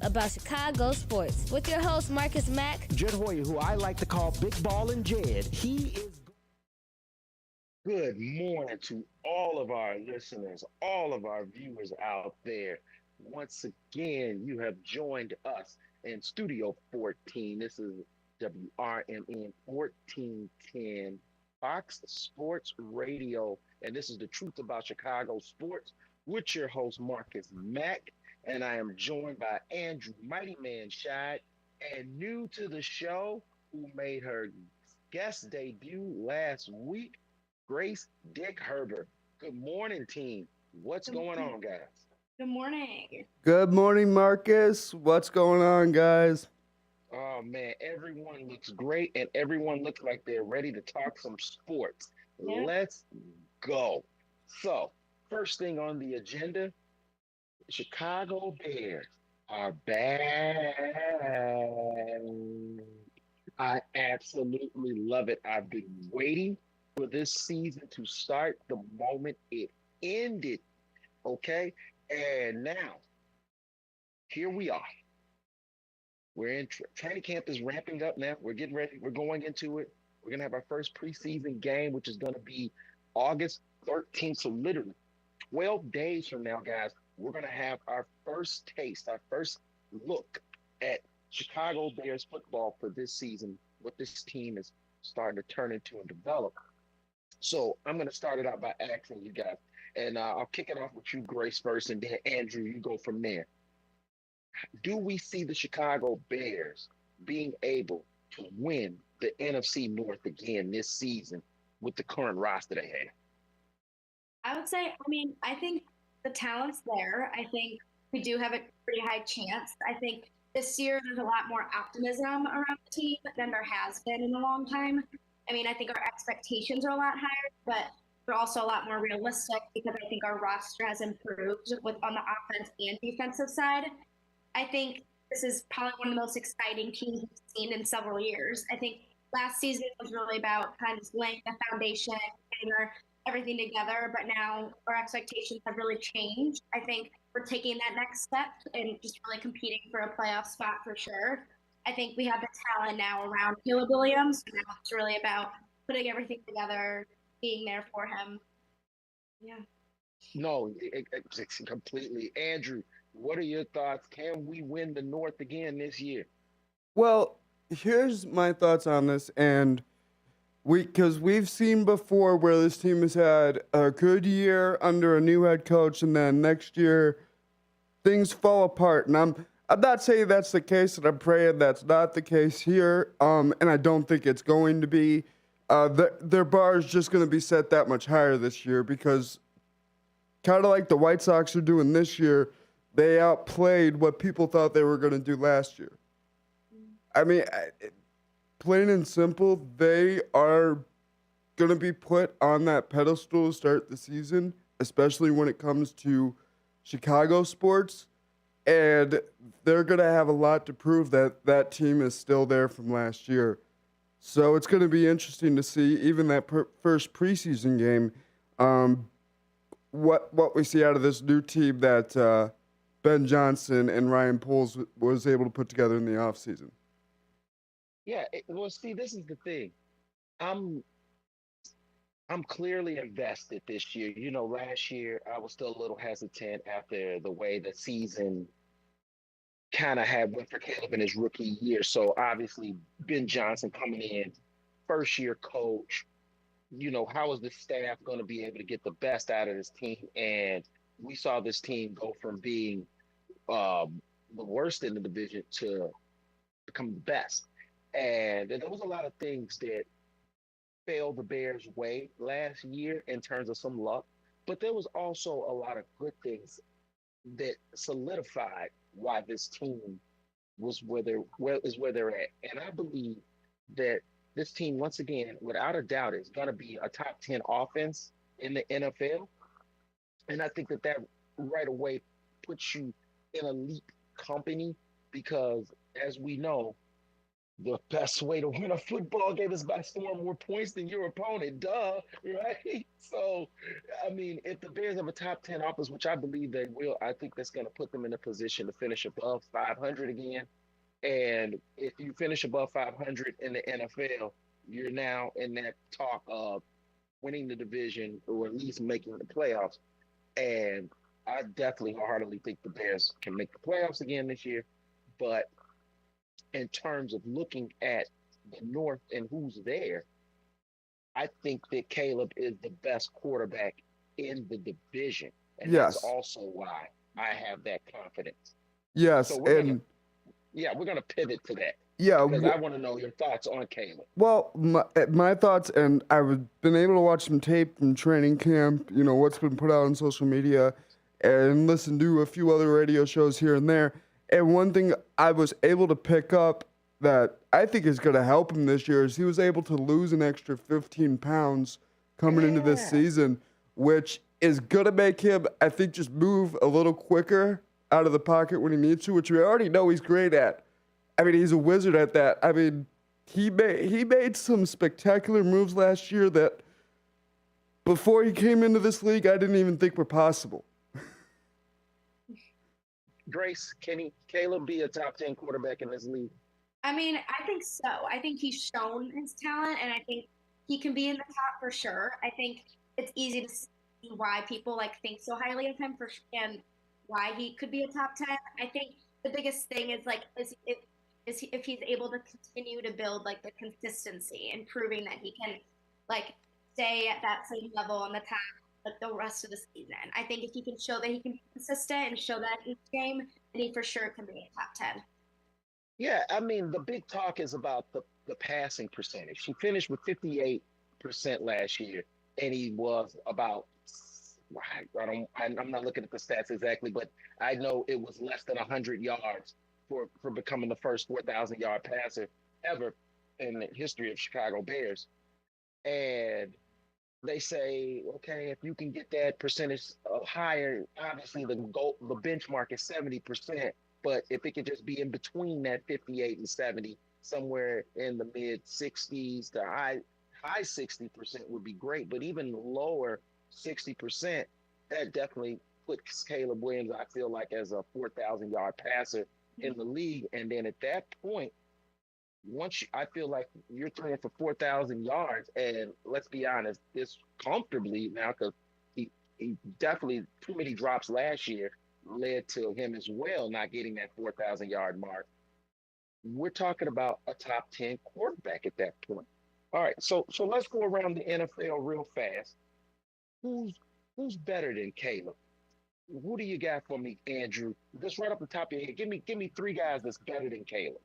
about Chicago sports with your host, Marcus Mack. Jed Hoyer, who I like to call Big Ball and Jed. He is. Good morning to all of our listeners, all of our viewers out there. Once again, you have joined us in Studio 14. This is WRMN 1410 Fox Sports Radio, and this is the truth about Chicago sports with your host, Marcus Mack. And I am joined by Andrew Mighty Man Scheid, and new to the show, who made her guest debut last week, Grace Dick Herbert. Good morning, team. What's going on, guys? Good morning. Good morning, Marcus. What's going on, guys? Oh, man, everyone looks great, and everyone looks like they're ready to talk some sports. Yeah. Let's go. So, first thing on the agenda, Chicago Bears are back. I absolutely love it. I've been waiting for this season to start the moment it ended. Okay. And now, here we are. We're in training camp is ramping up now. We're getting ready. We're going into it. We're going to have our first preseason game, which is going to be August 13th. So, literally 12 days from now, guys, we're going to have our first taste, our first look at Chicago Bears football for this season, what this team is starting to turn into and develop. So I'm going to start it out by asking you guys, and I'll kick it off with you, Grace, first, and then Andrew, you go from there. Do we see the Chicago Bears being able to win the NFC North again this season with the current roster they have? I would say, I think the talent's there. I think we do have a pretty high chance. I think this year there's a lot more optimism around the team than there has been in a long time. I think our expectations are a lot higher, but they're also a lot more realistic because I think our roster has improved on the offense and defensive side. I think this is probably one of the most exciting teams we've seen in several years. I think last season was really about kind of laying the foundation, getting everything together, but now our expectations have really changed. I think we're taking that next step and just really competing for a playoff spot for sure. I think we have the talent now around Caleb Williams. So now it's really about putting everything together, being there for him. Yeah. No, it's completely. Andrew, what are your thoughts? Can we win the North again this year? Well, here's my thoughts on this, and because we've seen before where this team has had a good year under a new head coach, and then next year things fall apart. And I'm not saying that's the case, and I'm praying that's not the case here. And I don't think it's going to be. Their bar is just going to be set that much higher this year because, kind of like the White Sox are doing this year, they outplayed what people thought they were going to do last year. Plain and simple, they are going to be put on that pedestal to start the season, especially when it comes to Chicago sports. And they're going to have a lot to prove that that team is still there from last year. So it's going to be interesting to see, even that first preseason game, what we see out of this new team that Ben Johnson and Ryan Poles was able to put together in the offseason. Yeah, well, see, this is the thing. I'm clearly invested this year. You know, last year I was still a little hesitant after the way the season kind of went for Caleb in his rookie year. So obviously Ben Johnson coming in, first year coach, how is the staff going to be able to get the best out of this team? And we saw this team go from being the worst in the division to become the best. And there was a lot of things that failed the Bears' way last year in terms of some luck, but there was also a lot of good things that solidified why this team was where they're at. And I believe that this team, once again, without a doubt, is going to be a top 10 offense in the NFL. And I think that right away puts you in elite company because, as we know, The best way to win a football game is by scoring more points than your opponent. Duh, right? So, I mean, if the Bears have a top 10 offense, which I believe they will, I think that's going to put them in a position to finish above 500 again. And if you finish above 500 in the NFL, you're now in that talk of winning the division or at least making the playoffs. And I definitely wholeheartedly think the Bears can make the playoffs again this year. But in terms of looking at the North and who's there, I think that Caleb is the best quarterback in the division. And that's Yes. also why I have that confidence. So Yes. And we're gonna pivot to that yeah, because I want to know your thoughts on Caleb. well, my thoughts, and I've been able to watch some tape from training camp, what's been put out on social media, and listen to a few other radio shows here and there. And one thing I was able to pick up that I think is going to help him this year is he was able to lose an extra 15 pounds coming into this Yeah. season, which is going to make him, I think, just move a little quicker out of the pocket when he needs to, which we already know he's great at. I mean, he's a wizard at that. I mean, he made some spectacular moves last year that before he came into this league, I didn't even think were possible. Grace, can Caleb be a top 10 quarterback in this league? I mean, I think so. I think he's shown his talent, and I think he can be in the top for sure. I think it's easy to see why people think so highly of him and why he could be a top 10. I think the biggest thing is if he's able to continue to build the consistency and proving that he can stay at that same level on the top the rest of the season. I think if he can show that he can be consistent and show that each game, then he for sure can be a top 10. Yeah, I mean, the big talk is about the passing percentage. He finished with 58% last year, and he was about, I'm not looking at the stats exactly, but I know it was less than 100 yards for becoming the first 4,000 yard passer ever in the history of Chicago Bears. And they say, okay, if you can get that percentage higher, obviously the benchmark is 70%. But if it could just be in between that 58 and 70, somewhere in the mid 60s to high 60% would be great. But even lower 60%, that definitely puts Caleb Williams, I feel like, as a 4,000 yard passer in the league. And then at that point, I feel like you're throwing for 4,000 yards, and let's be honest, this comfortably now because he definitely too many drops last year led to him as well not getting that 4,000 yard mark. We're talking about a top 10 quarterback at that point. All right, so let's go around the NFL real fast. Who's better than Caleb? Who do you got for me, Andrew? Just right up the top of your head, give me three guys that's better than Caleb.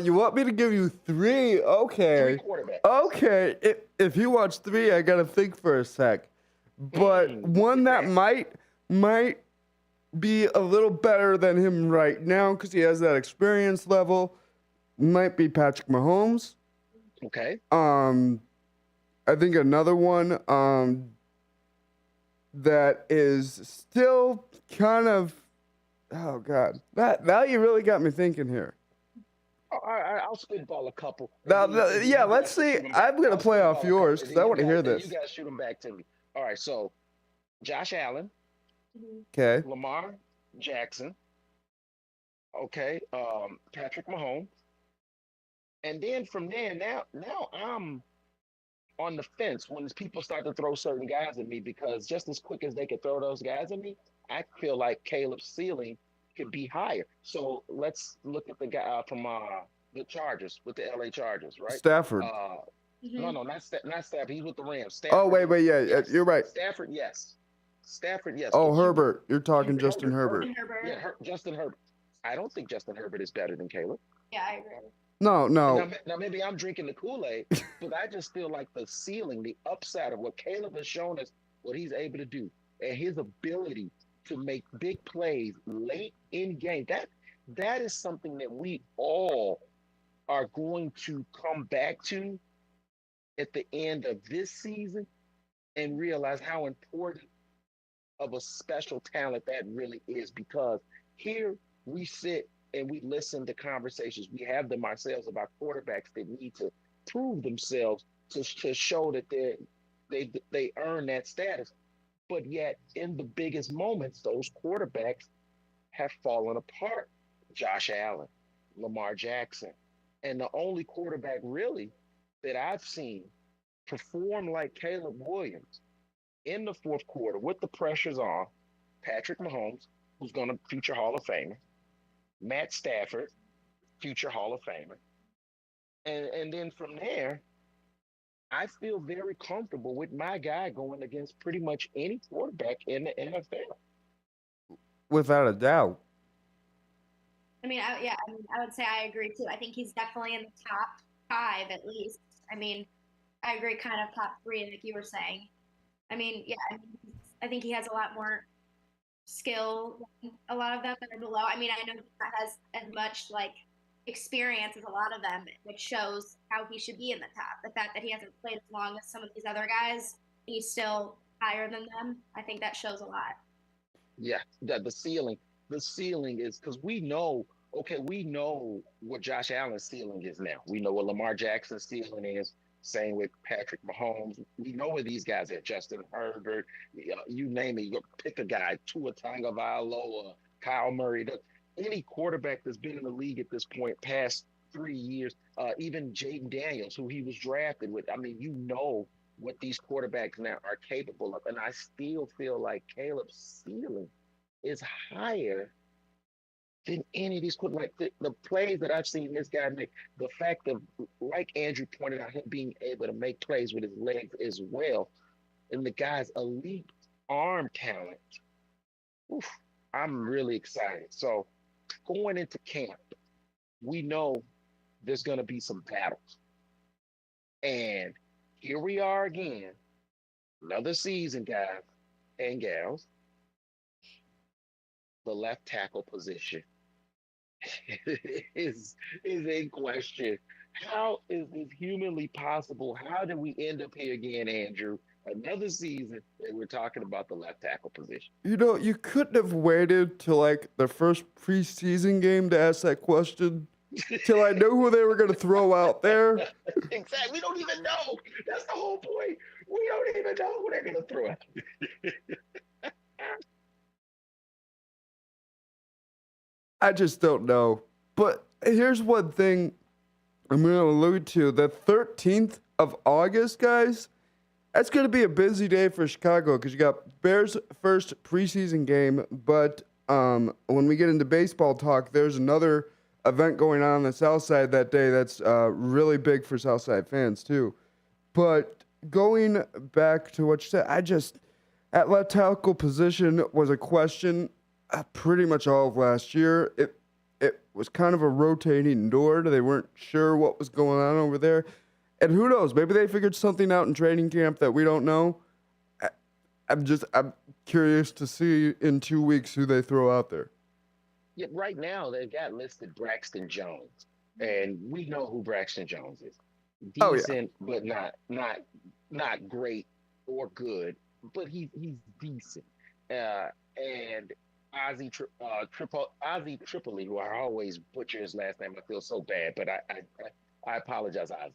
You want me to give you three? Okay. Three quarterbacks. Okay. If you watch three, I gotta think for a sec. But one that might be a little better than him right now because he has that experience level might be Patrick Mahomes. Okay. I think another one that is still kind of, oh God, now you really got me thinking here. I'll spitball a couple. Yeah, let's see. I'm going to play off yours because I want to hear this. You guys shoot them back to me. All right, so Josh Allen. Okay. Lamar Jackson. Okay. Patrick Mahomes. And then from there, now I'm on the fence when people start to throw certain guys at me because just as quick as they could throw those guys at me, I feel like Caleb's ceiling could be higher. So let's look at the guy from the Chargers with the LA Chargers, right? Stafford. No, not Stafford. He's with the Rams. Stafford, oh, wait, yes. You're right. Stafford, yes. Oh, Herbert. You're talking Justin Herbert. Yeah, Justin Herbert. I don't think Justin Herbert is better than Caleb. Yeah, I agree. No. Now maybe I'm drinking the Kool-Aid, but I just feel like the ceiling, the upside of what Caleb has shown us, what he's able to do, and his ability to make big plays late in game. That is something that we all are going to come back to at the end of this season and realize how important of a special talent that really is, because here we sit and we listen to conversations. We have them ourselves about quarterbacks that need to prove themselves to show that they earn that status. But yet, in the biggest moments, those quarterbacks have fallen apart. Josh Allen, Lamar Jackson, and the only quarterback really that I've seen perform like Caleb Williams in the fourth quarter with the pressures on, Patrick Mahomes, who's going to future Hall of Famer, Matt Stafford, future Hall of Famer. And then from there, I feel very comfortable with my guy going against pretty much any quarterback in the NFL. Without a doubt. I mean, I would say I agree too. I think he's definitely in the top 5 at least. I mean, I agree, kind of top 3, like you were saying. I mean, yeah, I think he has a lot more skill than a lot of them that are below. I mean, I know he has as much like experience as a lot of them, which shows how he should be in the top. The fact that he hasn't played as long as some of these other guys, he's still higher than them. I think that shows a lot. Yeah, the ceiling is because we know, okay, we know what Josh Allen's ceiling is now. We know what Lamar Jackson's ceiling is. Same with Patrick Mahomes. We know where these guys are. Justin Herbert, you name it. You pick a guy, Tua Tagovailoa, Kyle Murray. Any quarterback that's been in the league at this point, past 3 years, even Jaden Daniels, who he was drafted with. I mean, you know what these quarterbacks now are capable of, and I still feel like Caleb's ceiling is higher than any of these like the plays that I've seen this guy make. The fact of, like Andrew pointed out, him being able to make plays with his legs as well, and the guy's elite arm talent. Oof, I'm really excited. So going into camp, we know there's going to be some battles, and here we are again, another season, guys and gals. The left tackle position is in question. How is this humanly possible? How did we end up here again, Andrew? Another season and we're talking about the left tackle position. You know, you couldn't have waited till like the first preseason game to ask that question. Till I knew who they were going to throw out there. Exactly. We don't even know. That's the whole point. We don't even know who they're going to throw out. I just don't know. But here's one thing I'm going to allude to. The 13th of August, guys, that's going to be a busy day for Chicago because you got Bears' first preseason game. But when we get into baseball talk, there's another event going on the South Side that day that's really big for South Side fans, too. But going back to what you said, at left tackle position was a question pretty much all of last year. It was kind of a rotating door. They weren't sure what was going on over there. And who knows? Maybe they figured something out in training camp that we don't know. I'm curious to see in 2 weeks who they throw out there. Yeah, right now they've got listed Braxton Jones, and we know who Braxton Jones is. Decent, but not great or good, but he's decent. And Ozzy Tripoli, who I always butcher his last name. I feel so bad, but I apologize, Ozzy.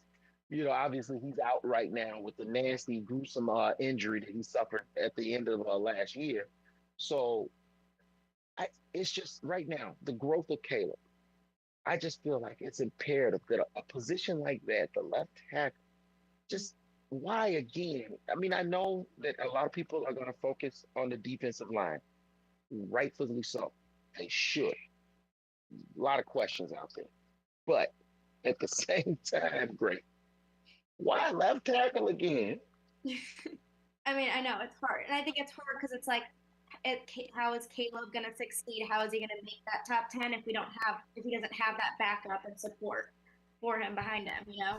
You know, obviously he's out right now with the nasty, gruesome injury that he suffered at the end of last year. So it's just right now the growth of Caleb. I just feel like it's imperative that a position like that, the left tackle, just why again? I mean, I know that a lot of people are going to focus on the defensive line, rightfully so. They should. A lot of questions out there, but at the same time, great. Why left tackle again? I mean, I know it's hard, and I think it's hard because it's like, how is Caleb going to succeed? How is he going to make that top 10 if he doesn't have that backup and support for him behind him? You know,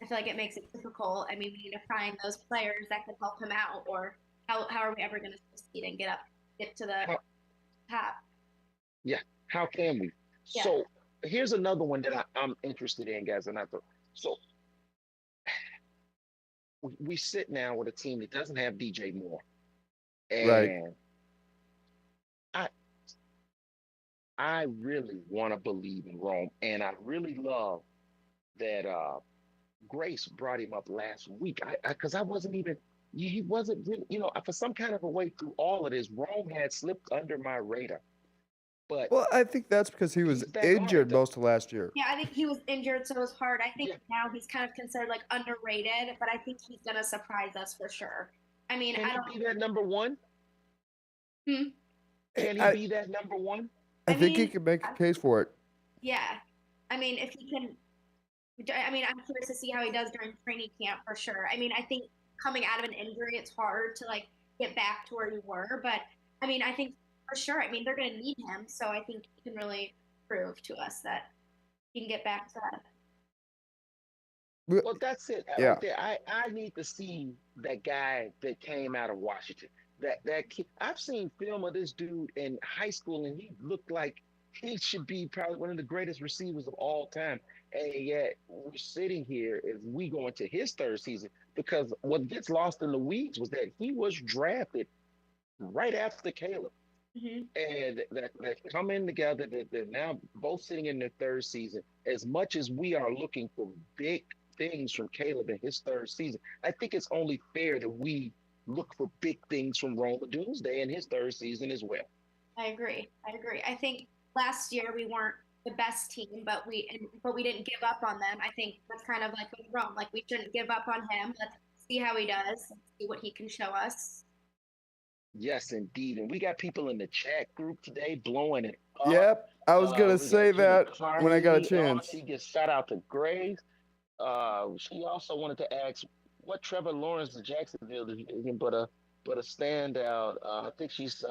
I feel like it makes it difficult. I mean, we need to find those players that can help him out, or how are we ever going to succeed and get to the top? Yeah, how can we? Yeah. So here's another one that I'm interested in, guys, and so we sit now with a team that doesn't have DJ Moore, and Right. I really want to believe in Rome, and I really love that Grace brought him up last week. Because I wasn't even he wasn't really, for some kind of a way through all of this, Rome had slipped under my radar. But Well, I think that's because he was he's back on it injured though. most of last year. Yeah, I think he was injured, so it was hard. I think Yeah. now he's kind of considered like underrated, but I think he's gonna surprise us for sure. I mean, Can I he don't. be that number one? Hmm, Can he I be that number one? I I think he mean, could make a case for it. yeah. I mean, if he can, I mean, I'm curious to see how he does during training camp for sure. I mean, I think coming out of an injury, it's hard to like get back to where you were, but I mean, I think for sure. I mean, they're gonna need him, so I think he can really prove to us that he can get back to that. But- Well, that's it Yeah. right there. I need to see that guy that came out of Washington. That kid. I've seen film of this dude in high school, and he looked like he should be probably one of the greatest receivers of all time. And yet we're sitting here as we go into his third season because what gets lost in the weeds was that he was drafted right after Caleb. Hmm. And that coming together, that they're now both sitting in their third season. As much as we are looking for big things from Caleb in his third season, I think it's only fair that we look for big things from Roma Doomsday in his third season as well. I agree. I agree. I think last year we weren't the best team, but we didn't give up on them. I think that's kind of like with Rome. Like we shouldn't give up on him. Let's see how he does, see what he can show us. Yes, indeed. And we got people in the chat group today blowing it up. Yep. I was gonna We got say Jenny that when I got a Carney on. chance. She gets shout out to Grace. She also wanted to ask what Trevor Lawrence of Jacksonville is but a standout. I think she's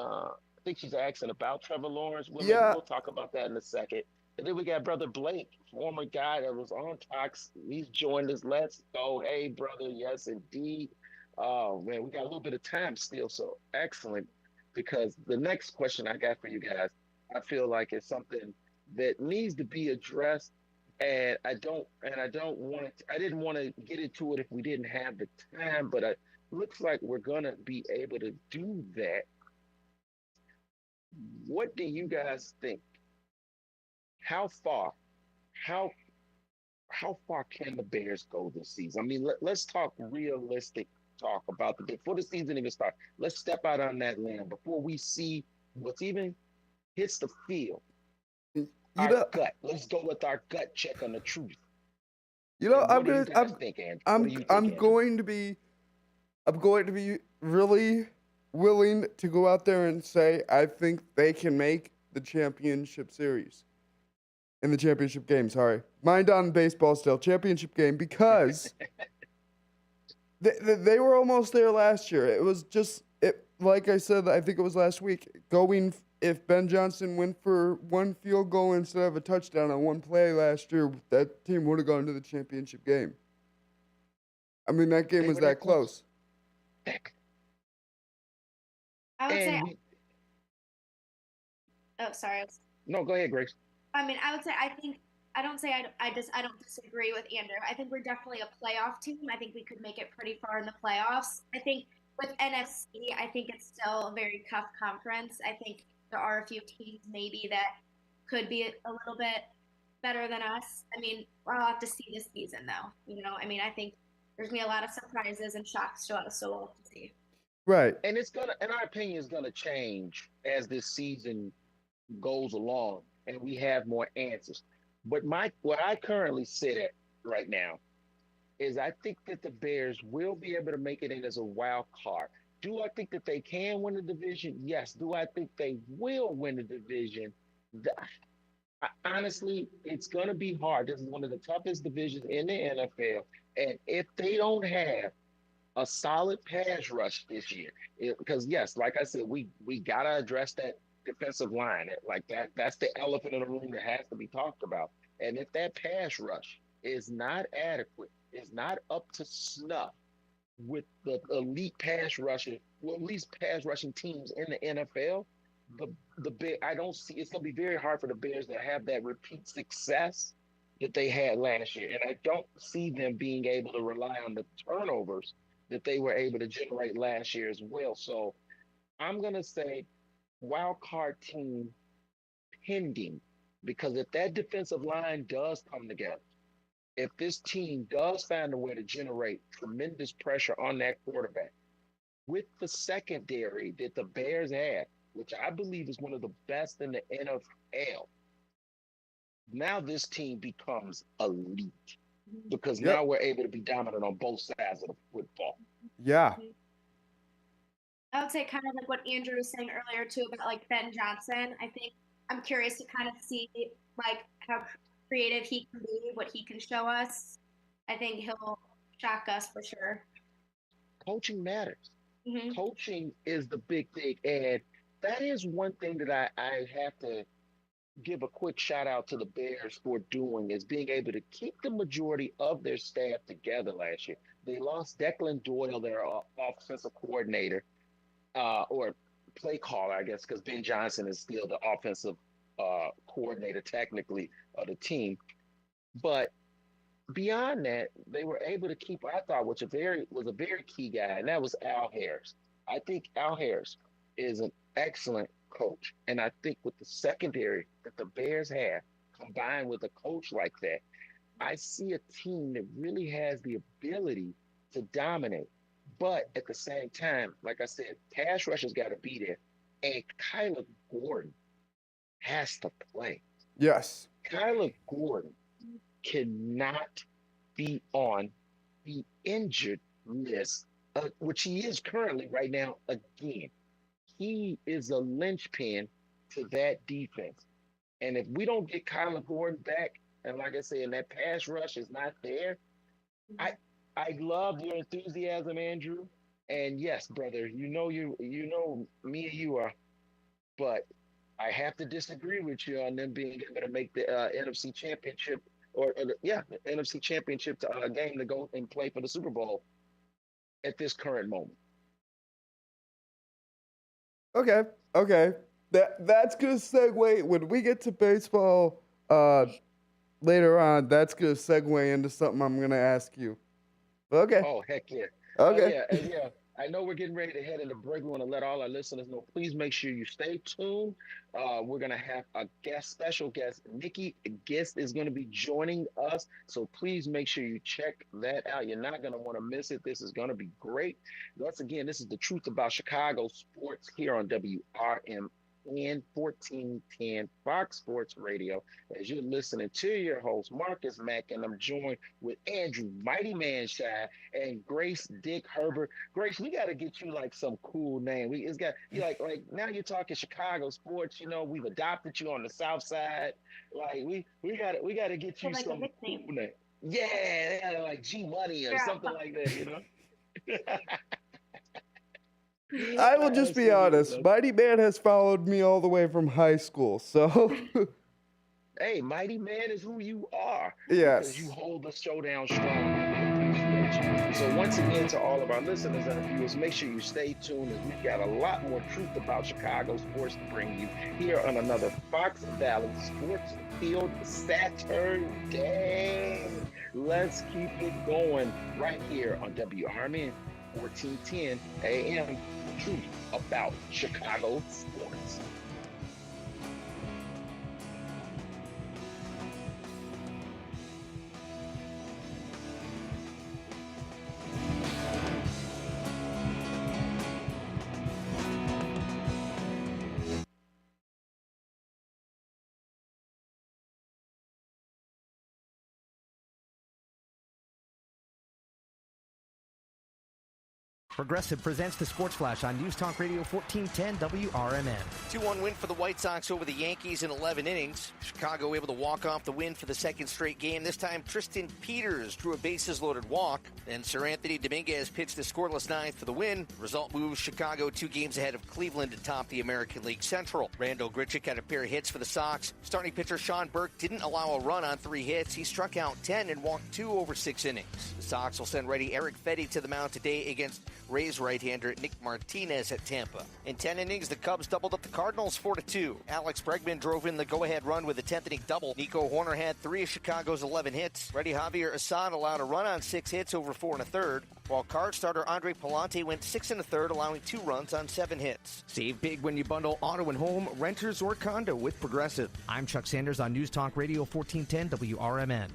asking about Trevor Lawrence. Yeah. We'll talk about that in a second. And then we got brother Blake, former guy that was on Tox. He's joined us. Let's go, hey brother. Yes, indeed. Oh man, we got a little bit of time still, so excellent. Because the next question I got for you guys, I feel like it's something that needs to be addressed and I don't want to, I didn't want to get into it if we didn't have the time, but it looks like we're gonna be able to do that. What do you guys think? How far? How how far can the Bears go this season? I mean, let's talk realistic talk about before the season even starts. Let's step out on that limb before we see what's even hits the field. You Our know, gut. Let's go with our gut check on the truth. And I'm what do you gonna, guys think, Andrew? What do you think, I'm Andrew? I'm going to be really willing to go out there and say I think they can make the championship series in the championship game. Sorry, mind on baseball still championship game because they were almost there last year. It was just it like I said. I think it was last week. If Ben Johnson went for one field goal instead of a touchdown on one play last year, that team would have gone to the championship game. I mean, that game They was were that close. I would say. And we, Oh, sorry. no, go ahead, Grace. I mean, I would say I think I don't say I don't disagree with Andrew. I think we're definitely a playoff team. I think we could make it pretty far in the playoffs. I think with NFC, I think it's still a very tough conference. I think there are a few teams maybe that could be a little bit better than us. I mean, we'll have to see this season though. You know, I mean, I think there's gonna be a lot of surprises and shocks to us, so we'll have to see. Right. And it's gonna, in our opinion, is gonna change as this season goes along, and we have more answers. But where I currently sit at right now is I think that the Bears will be able to make it in as a wild card. Do I think that they can win the division? Yes. Do I think they will win the division? Honestly, it's going to be hard. This is one of the toughest divisions in the NFL. And if they don't have a solid pass rush this year, because yes, like I said, we got to address that defensive line. Like that's the elephant in the room that has to be talked about. And if that pass rush is not adequate, is not up to snuff with the elite pass rushing, well, at least pass rushing teams in the NFL, the I don't see it's going to be very hard for the Bears to have that repeat success that they had last year, and I don't see them being able to rely on the turnovers that they were able to generate last year as well. So I'm going to say wild card team pending, because if that defensive line does come together, if this team does find a way to generate tremendous pressure on that quarterback with the secondary that the Bears have, which I believe is one of the best in the NFL, now this team becomes elite because Yep. now we're able to be dominant on both sides of the football. Yeah. I would say kind of like what Andrew was saying earlier too about like Ben Johnson. I think I'm curious to kind of see like how creative he can be, what he can show us. I think he'll shock us for sure. Coaching matters. Mm-hmm. Coaching is the big thing. And that is one thing that I have to give a quick shout out to the Bears for doing, is being able to keep the majority of their staff together last year. They lost Declan Doyle, their offensive coordinator, or play caller, I guess, because Ben Johnson is still the offensive coordinator technically of the team. But beyond that, they were able to keep, I thought, which was a very key guy, and that was Al Harris. I think Al Harris is an excellent coach, and I think with the secondary that the Bears have, combined with a coach like that, I see a team that really has the ability to dominate. But at the same time, like I said, pass rush has got to be there, and Kyler Gordon has to play. Yes. Kyler Gordon cannot be on the injured list, which he is currently right now again. He is a linchpin to that defense. And if we don't get Kyler Gordon back, and like I said, and that pass rush is not there, I love your enthusiasm, Andrew. And yes, brother, you know me and you are, but I have to disagree with you on them being able to make the NFC Championship the NFC Championship game to go and play for the Super Bowl at this current moment. Okay. That's gonna segue when we get to baseball later on. That's gonna segue into something I'm gonna ask you. Okay. Oh, heck yeah. Okay. Yeah. I know we're getting ready to head into break. We want to let all our listeners know, please make sure you stay tuned. We're going to have a special guest. Nikki Guest is going to be joining us. So please make sure you check that out. You're not going to want to miss it. This is going to be great. Once again, this is the truth about Chicago sports here on WRMN 1410 Fox Sports Radio. As you're listening to your host, Marcus Mack, and I'm joined with Andrew Mighty Man Shy and Grace Dick Herbert. Grace, we got to get you like some cool name. It's got you like now you're talking Chicago sports. You know, we've adopted you on the South Side. Like we got to get you like some cool name. Yeah, like G Money or something like that. You know. I will just be honest. Mighty Man has followed me all the way from high school, so. Hey, Mighty Man is who you are. Yes. Because you hold the show down strong. We appreciate you. So once again, to all of our listeners and viewers, make sure you stay tuned, as we've got a lot more truth about Chicago sports to bring you here on another Fox Valley Sports Field Saturday. Let's keep it going right here on WRMN 1410 AM. Truth about Chicago sports. Progressive presents the Sports Flash on News Talk Radio 1410 WRMN. 2-1 win for the White Sox over the Yankees in 11 innings. Chicago able to walk off the win for the second straight game. This time, Tristan Peters drew a bases-loaded walk. And Sir Anthony Dominguez pitched the scoreless ninth for the win. Result moves Chicago 2 games ahead of Cleveland to top the American League Central. Randall Grichuk had a pair of hits for the Sox. Starting pitcher Sean Burke didn't allow a run on 3 hits. He struck out 10 and walked 2 over 6 innings. The Sox will send righty Eric Fedde to the mound today against Rays right-hander Nick Martinez at Tampa. In 10 innings, the Cubs doubled up the Cardinals 4-2. Alex Bregman drove in the go-ahead run with a 10th inning double. Nico Horner had 3 of Chicago's 11 hits. Ready Javier Assad allowed a run on 6 hits over 4 1/3, while Card starter Andre Palante went 6 1/3, allowing 2 runs on 7 hits. Save big when you bundle auto and home, renters, or condo with Progressive. I'm Chuck Sanders on News Talk Radio 1410 WRMN.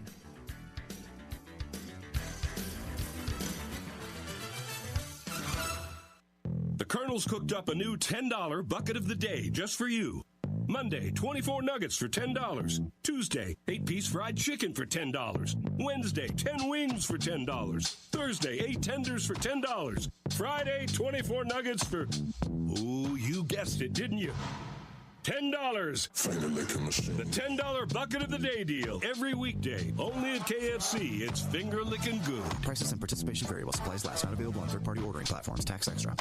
The Colonel's cooked up a new $10 bucket of the day just for you. Monday, 24 nuggets for $10. Tuesday, 8-piece fried chicken for $10. Wednesday, 10 wings for $10. Thursday, 8 tenders for $10. Friday, 24 nuggets for... Oh, you guessed it, didn't you? $10. Finger licking machine. The $10 bucket of the day deal. Every weekday. Only at KFC. It's finger licking good. Prices and participation vary while supplies last. Not available on third-party ordering platforms. Tax extra.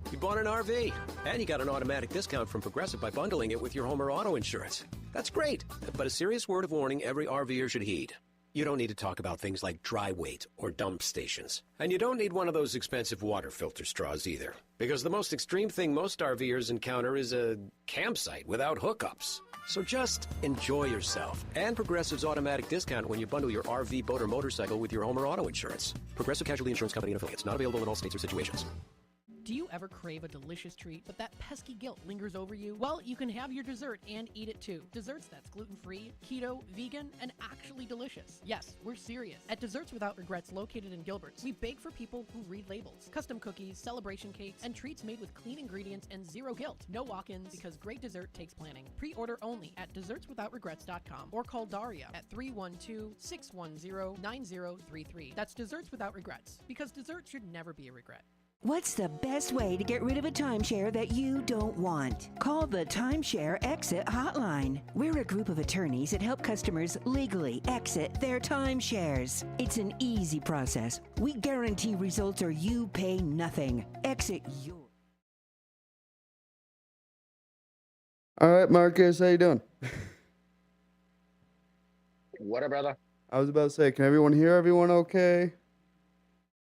You bought an RV, and you got an automatic discount from Progressive by bundling it with your home or auto insurance. That's great, but a serious word of warning every RVer should heed. You don't need to talk about things like dry weight or dump stations. And you don't need one of those expensive water filter straws either. Because the most extreme thing most RVers encounter is a campsite without hookups. So just enjoy yourself and Progressive's automatic discount when you bundle your RV, boat, or motorcycle with your home or auto insurance. Progressive Casualty Insurance Company and affiliates. Not available in all states or situations. Do you ever crave a delicious treat, but that pesky guilt lingers over you? Well, you can have your dessert and eat it too. Desserts that's gluten-free, keto, vegan, and actually delicious. Yes, we're serious. At Desserts Without Regrets, located in Gilbert's, we bake for people who read labels. Custom cookies, celebration cakes, and treats made with clean ingredients and zero guilt. No walk-ins, because great dessert takes planning. Pre-order only at dessertswithoutregrets.com or call Daria at 312-610-9033. That's Desserts Without Regrets, because dessert should never be a regret. What's the best way to get rid of a timeshare that you don't want? Call the Timeshare Exit Hotline. We're a group of attorneys that help customers legally exit their timeshares. It's an easy process. We guarantee results or you pay nothing. Exit your... All right, Marcus, how you doing? What up, brother? I was about to say, can everyone hear everyone okay?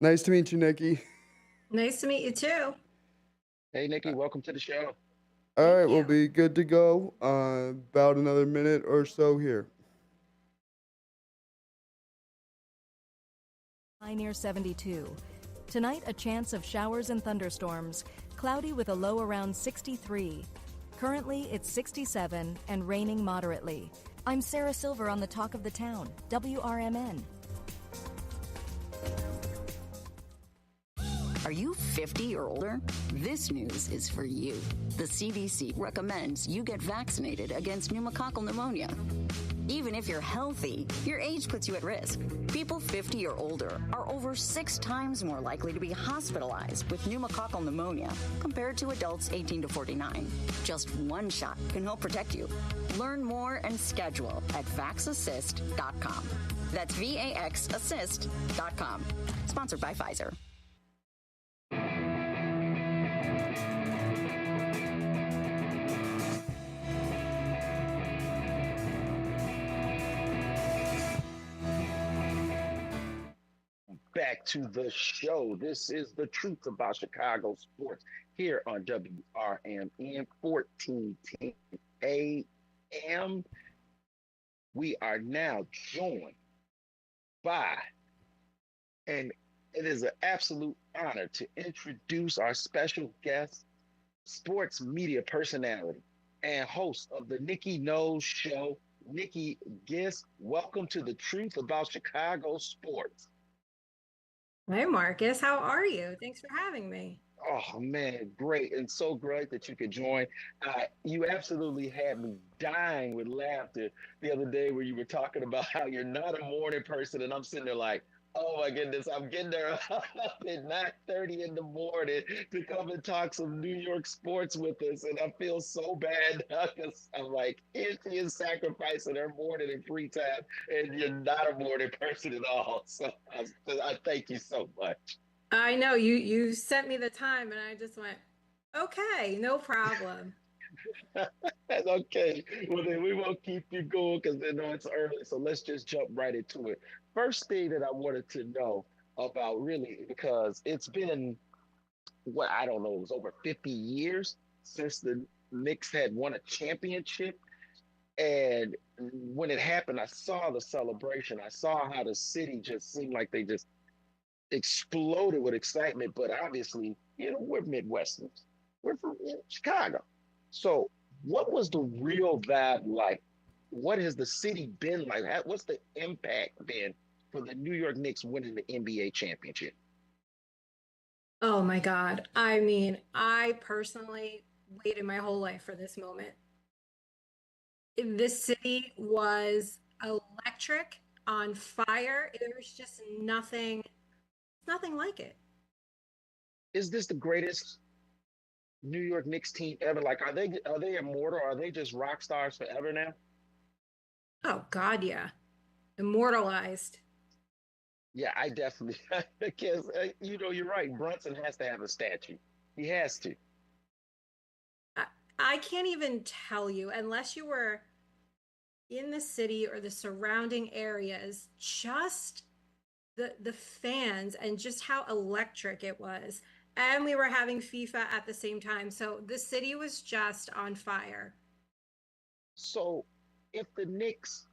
Nice to meet you, Nikki. Nice to meet you too. Hey, Nikki, welcome to the show. All right, we'll be good to go. About another minute or so here. Near 72. Tonight, a chance of showers and thunderstorms. Cloudy with a low around 63. Currently, it's 67 and raining moderately. I'm Sarah Silver on the Talk of the Town, WRMN. Are you 50 or older? This news is for you. The CDC recommends you get vaccinated against pneumococcal pneumonia. Even if you're healthy, your age puts you at risk. People 50 or older are over 6 times more likely to be hospitalized with pneumococcal pneumonia compared to adults 18 to 49. Just one shot can help protect you. Learn more and schedule at vaxassist.com. That's VAXassist.com. Sponsored by Pfizer. Back to the show. This is the truth about Chicago sports here on WRMN 1410 AM. We are now joined by, and it is an absolute honor to introduce our special guest, sports media personality and host of the Nikki Knows Show, Nikki Gist. Welcome to the truth about Chicago sports. Hey, Marcus, how are you? Thanks for having me. Oh, man, great. And so great that you could join. You absolutely had me dying with laughter the other day where you were talking about how you're not a morning person. And I'm sitting there like, oh, my goodness, I'm getting there up at 9:30 in the morning to come and talk some New York sports with us. And I feel so bad because I'm like, she is sacrificing her morning and free time, and you're not a morning person at all. So I thank you so much. I know you sent me the time and I just went, okay, no problem. Okay, well then we won't keep you going because they know it's early. So let's just jump right into it. First thing that I wanted to know about, really, because it's been what I don't know, it was over 50 years since the Knicks had won a championship. And when it happened, I saw the celebration. I saw how the city just seemed like they just exploded with excitement. But obviously, we're Midwesterners. We're from Chicago. So, what was the real vibe like? What has the city been like? What's the impact been for the New York Knicks winning the NBA championship? Oh my God. I mean, I personally waited my whole life for this moment. This city was electric, on fire. There was just nothing like it. Is this the greatest New York Knicks team ever? Like, are they immortal? Are they just rock stars forever now? Oh God, yeah. Immortalized. Yeah, I definitely because you're right. Brunson has to have a statue. He has to. I can't even tell you, unless you were in the city or the surrounding areas, just the fans and just how electric it was. And we were having FIFA at the same time. So the city was just on fire. So, if the Knicks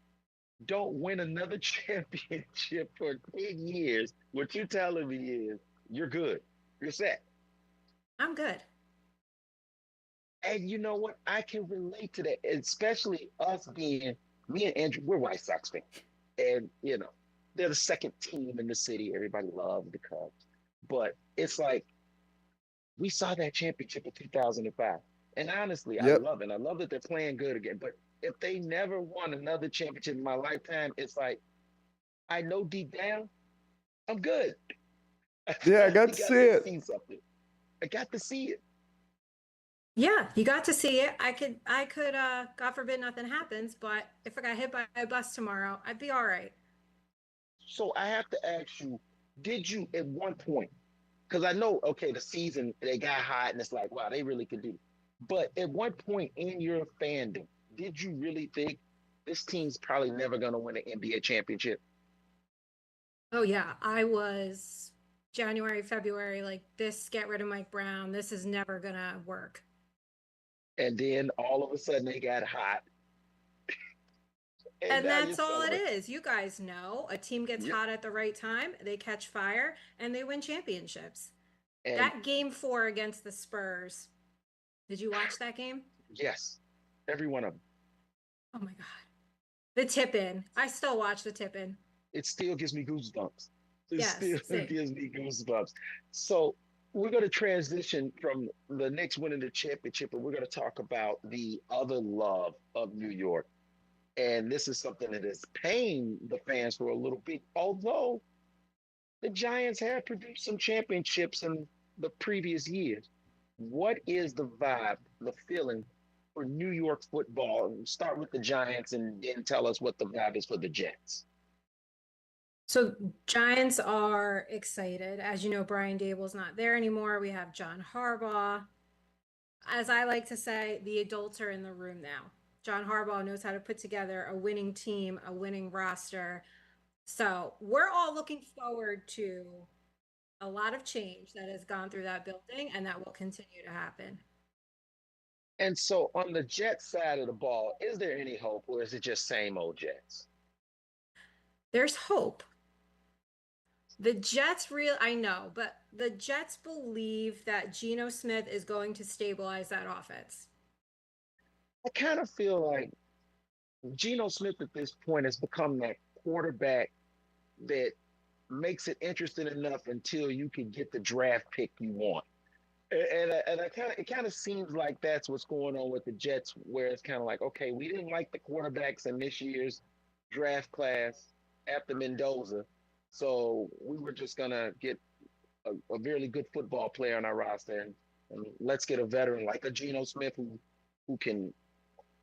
don't win another championship for 10 years, what you're telling me is you're good. You're set. I'm good. And you know what? I can relate to that, especially us being me and Andrew, we're White Sox fans. And, they're the second team in the city. Everybody loves the Cubs. But it's like we saw that championship in 2005. And honestly, I Yep. love it. I love that they're playing good again. But if they never won another championship in my lifetime, it's like I know deep down I'm good. Yeah, I got I to got see to it. see something. I got to see it. Yeah, you got to see it. I could, God forbid nothing happens, but if I got hit by a bus tomorrow, I'd be all right. So I have to ask you, did you at one point, because I know, okay, the season, they got hot and it's like, wow, they really could do it. But at one point in your fandom, did you really think this team's probably never going to win an NBA championship? Oh yeah, I was January, February, like this, get rid of Mike Brown. This is never gonna work. And then all of a sudden they got hot. And And now you're that's all it celebrating. is. You guys know a team gets Yep. hot at the right time, they catch fire, and they win championships. And That game 4 against the Spurs. Did you watch that game? yes, every one of them. Oh my God. The tip in. I still watch the tip in. It still gives me goosebumps. It Yes, still same. gives me goosebumps. So we're going to transition from the Knicks winning the championship, and we're going to talk about the other love of New York. And this is something that has pained the fans for a little bit, although the Giants have produced some championships in the previous years. What is the vibe, the feeling for New York football? Start with the Giants and then tell us what the vibe is for the Jets. So Giants are excited. As you know, Brian Dable's not there anymore. We have John Harbaugh. As I like to say, the adults are in the room now. John Harbaugh knows how to put together a winning team, a winning roster. So we're all looking forward to a lot of change that has gone through that building and that will continue to happen. And so on the Jets side of the ball, is there any hope or is it just same old Jets? There's hope. The Jets I know, but the Jets believe that Geno Smith is going to stabilize that offense. I kind of feel like Geno Smith at this point has become that quarterback that makes it interesting enough until you can get the draft pick you want. And it kind of seems like that's what's going on with the Jets, where it's kind of like, okay, we didn't like the quarterbacks in this year's draft class after Mendoza, so we were just gonna get a really good football player on our roster, and let's get a veteran like a Geno Smith who can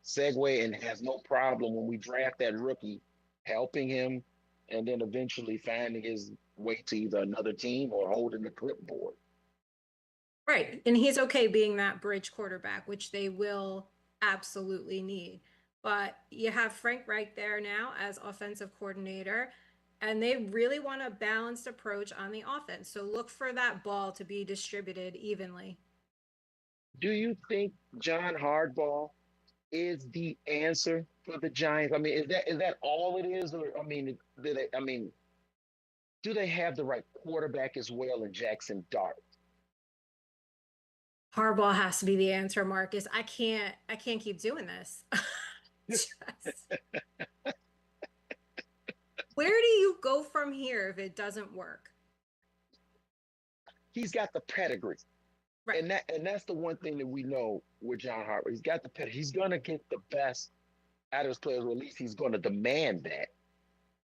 segue and has no problem when we draft that rookie, helping him, and then eventually finding his way to either another team or holding the clipboard. Right. And he's okay being that bridge quarterback, which they will absolutely need. But you have Frank Reich there now as offensive coordinator. And they really want a balanced approach on the offense. So look for that ball to be distributed evenly. Do you think John Hardball is the answer for the Giants? I mean, is that all it is, or I mean, do they have the right quarterback as well in Jackson Dart? Harbaugh has to be the answer, Marcus. I can't keep doing this. Just, where do you go from here if it doesn't work? He's got the pedigree. Right. And that's the one thing that we know with John Harbaugh. He's got the pedigree. He's gonna get the best out of his players, or at least he's gonna demand that.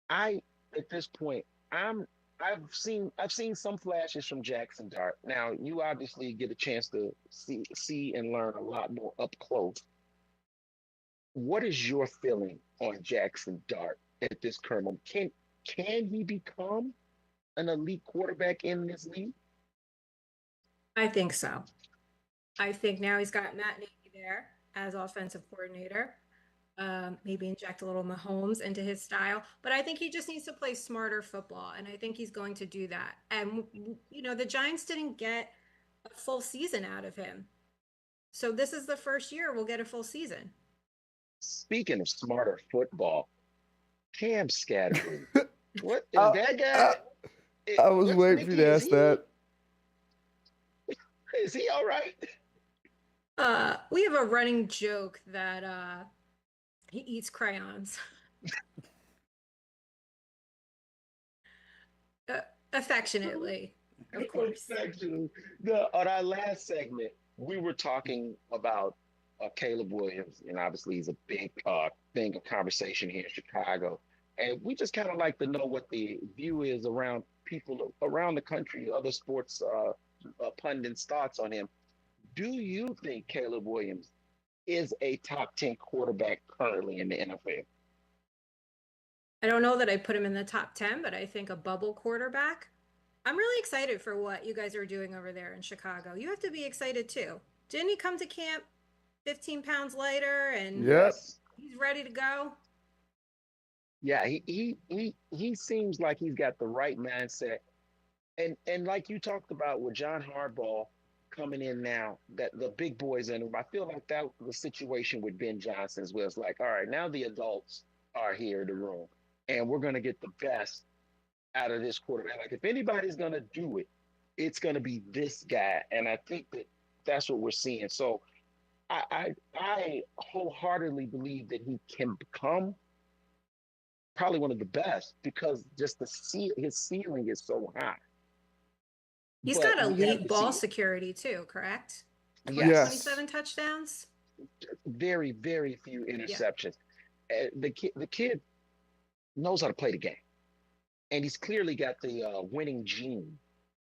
At this point, I've seen some flashes from Jackson Dart. Now, you obviously get a chance to see and learn a lot more up close. What is your feeling on Jackson Dart at this current moment? Can he become an elite quarterback in this league? I think so. I think now he's got Matt Nagy there as offensive coordinator. Maybe inject a little Mahomes into his style, but I think he just needs to play smarter football, and I think he's going to do that. And the Giants didn't get a full season out of him, so this is the first year we'll get a full season. Speaking of smarter football, Cam Scattergood, what is that guy? I was waiting for you to ask that. Is he all right? We have a running joke that he eats crayons. Affectionately, of course. On our last segment, we were talking about Caleb Williams, and obviously he's a big thing of conversation here in Chicago. And we just kind of like to know what the view is around people around the country, other sports pundits' thoughts on him. Do you think Caleb Williams is a top 10 quarterback currently in the NFL? I don't know that I put him in the top 10, but I think a bubble quarterback. I'm really excited for what you guys are doing over there in Chicago. You have to be excited too. Didn't he come to camp 15 pounds lighter and yes, he's ready to go? Yeah, he seems like he's got the right mindset. And like you talked about with John Harbaugh coming in now, that the big boys in him, I feel like that was the situation with Ben Johnson as well. It's like, all right, now the adults are here in the room, and we're going to get the best out of this quarterback. Like, if anybody's going to do it, it's going to be this guy. And I think that's what we're seeing. So I wholeheartedly believe that he can become probably one of the best, because just his ceiling is so high. He's got elite ball security too, correct? Yes. 27 touchdowns. Very, very few interceptions. Yeah. The kid knows how to play the game, and he's clearly got the winning gene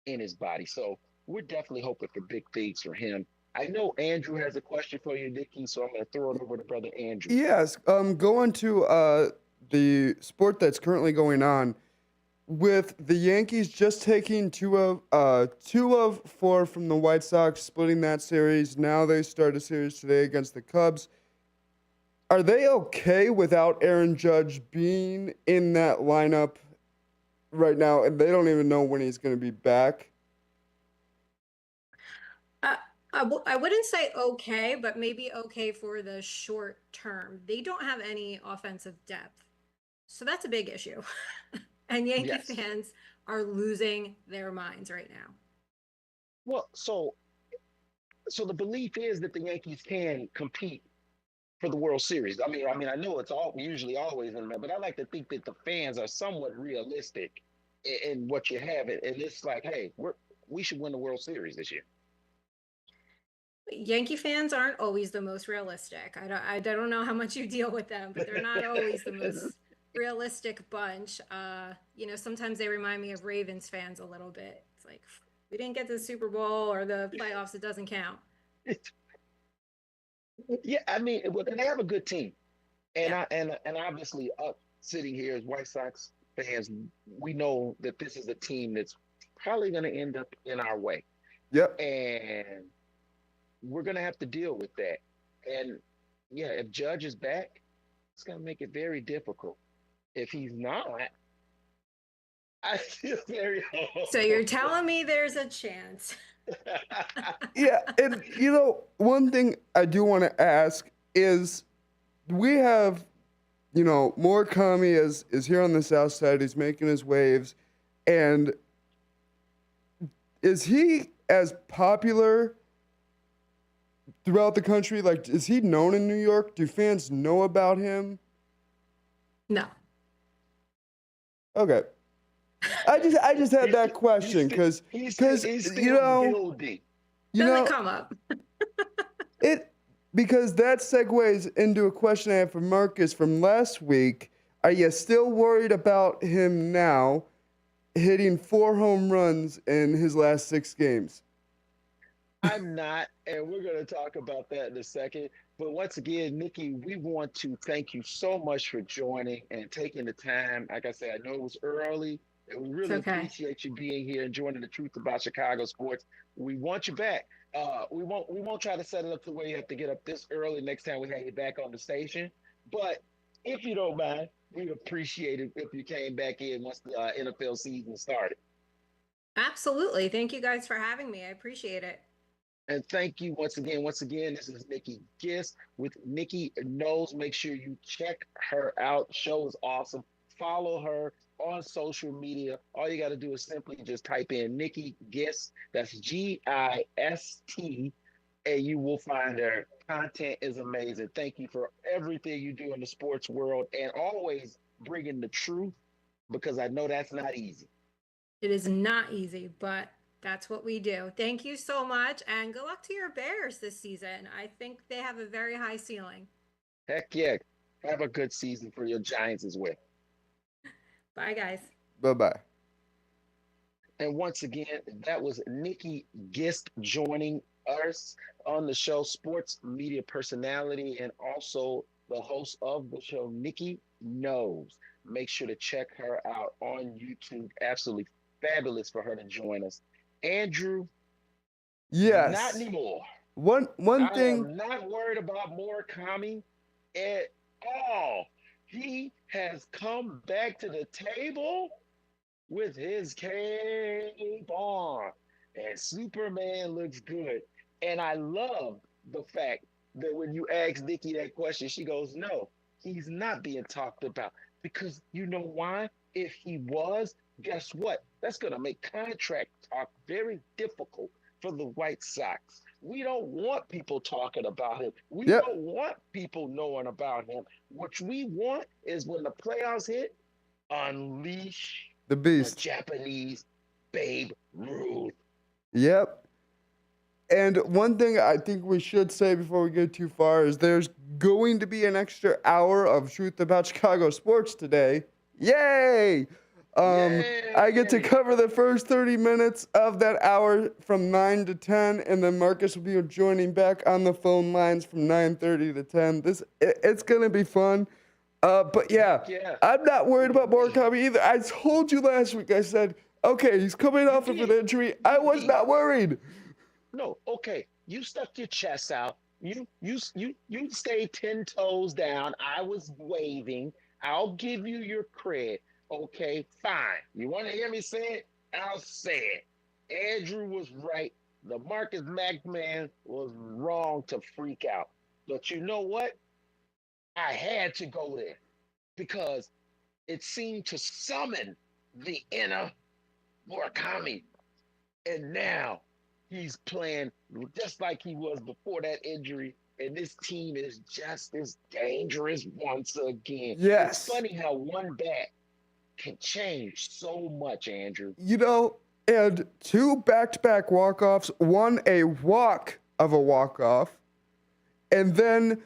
in his body. So we're definitely hoping for big things for him. I know Andrew has a question for you, Nikki, so I'm going to throw it over to Brother Andrew. Yes, going to the sport that's currently going on, with the Yankees just taking two of 4 from the White Sox, splitting that series. Now they start a series today against the Cubs. Are they okay without Aaron Judge being in that lineup right now, and they don't even know when he's going to be back? I wouldn't say okay, but maybe okay for the short term. They don't have any offensive depth, so that's a big issue. And Yankee fans are losing their minds right now. Well, so the belief is that the Yankees can compete for the World Series. I mean, I know it's usually always in there, but I like to think that the fans are somewhat realistic in what you have. And it's like, hey, we should win the World Series this year. Yankee fans aren't always the most realistic. I don't know how much you deal with them, but they're not always the most realistic bunch. Sometimes they remind me of Ravens fans a little bit. It's like, we didn't get to the Super Bowl or the playoffs, it doesn't count. Yeah, I mean, they have a good team, and obviously, sitting here as White Sox fans, we know that this is a team that's probably going to end up in our way. Yep. And we're going to have to deal with that. And yeah, if Judge is back, it's going to make it very difficult. If he's not, I feel very So you're telling me there's a chance. Yeah, and one thing I do want to ask is we have, Murakami is here on the south side. He's making his waves. And is he as popular throughout the country? Like, is he known in New York? Do fans know about him? No. Okay. I just had that question because he's still building. Doesn't come up. Because that segues into a question I have for Marcus from last week. Are you still worried about him now hitting 4 home runs in his last 6 games? I'm not, and we're going to talk about that in a second. But once again, Nikki, we want to thank you so much for joining and taking the time. Like I said, I know it was early, and we really appreciate you being here and joining the Truth About Chicago Sports. We want you back. We won't try to set it up to where you have to get up this early next time we have you back on the station. But if you don't mind, we'd appreciate it if you came back in once the NFL season started. Absolutely. Thank you guys for having me. I appreciate it. And thank you once again. Once again, this is Nikki Gist with Nikki Knows. Make sure you check her out. Show is awesome. Follow her on social media. All you got to do is simply just type in Nikki Gist. That's Gist, and you will find her. Content is amazing. Thank you for everything you do in the sports world and always bringing the truth, because I know that's not easy. It is not easy, but that's what we do. Thank you so much, and good luck to your Bears this season. I think they have a very high ceiling. Heck yeah. Have a good season for your Giants as well. Bye, guys. Bye-bye. And once again, that was Nikki Gist joining us on the show, sports media personality, and also the host of the show, Nikki Knows. Make sure to check her out on YouTube. Absolutely fabulous for her to join us. Andrew, yes. Not anymore. One thing. I'm not worried about Murakami at all. He has come back to the table with his cape on, and Superman looks good. And I love the fact that when you ask Nikki that question, she goes, "No, he's not being talked about." Because you know why? If he was, guess what? That's going to make contract talk very difficult for the White Sox. We don't want people talking about him. We don't want people knowing about him. What we want is when the playoffs hit, unleash the beast. The Japanese Babe Ruth. Yep. And one thing I think we should say before we get too far is there's going to be an extra hour of Truth About Chicago Sports today. Yay! I get to cover the first 30 minutes of that hour from 9 to 10, and then Marcus will be joining back on the phone lines from 9:30 to 10. It's going to be fun. But yeah, I'm not worried about Murakami either. I told you last week, I said, okay, he's coming off of an injury. I was not worried. No, okay. You stuck your chest out. You stayed 10 toes down. I was waving. I'll give you your cred. Okay, fine. You want to hear me say it? I'll say it. Andrew was right. The Marcus Mack man was wrong to freak out. But you know what? I had to go there because it seemed to summon the inner Murakami. And now he's playing just like he was before that injury. And this team is just as dangerous once again. Yes. It's funny how one bat can change so much, Andrew. And 2 back-to-back walk-offs, 1 a walk of a walk-off. And then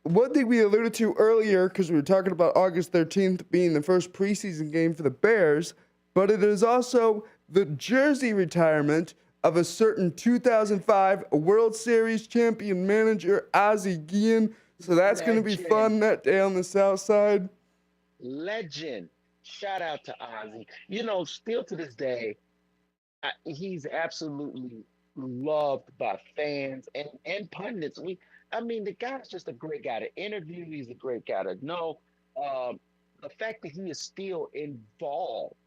one thing we alluded to earlier, because we were talking about August 13th being the first preseason game for the Bears, but it is also the jersey retirement of a certain 2005 World Series champion manager, Ozzie Guillen. So that's going to be fun that day on the South Side. Legend. Shout out to Ozzie. Still to this day, he's absolutely loved by fans and pundits. The guy's just a great guy to interview. He's a great guy to know. The fact that he is still involved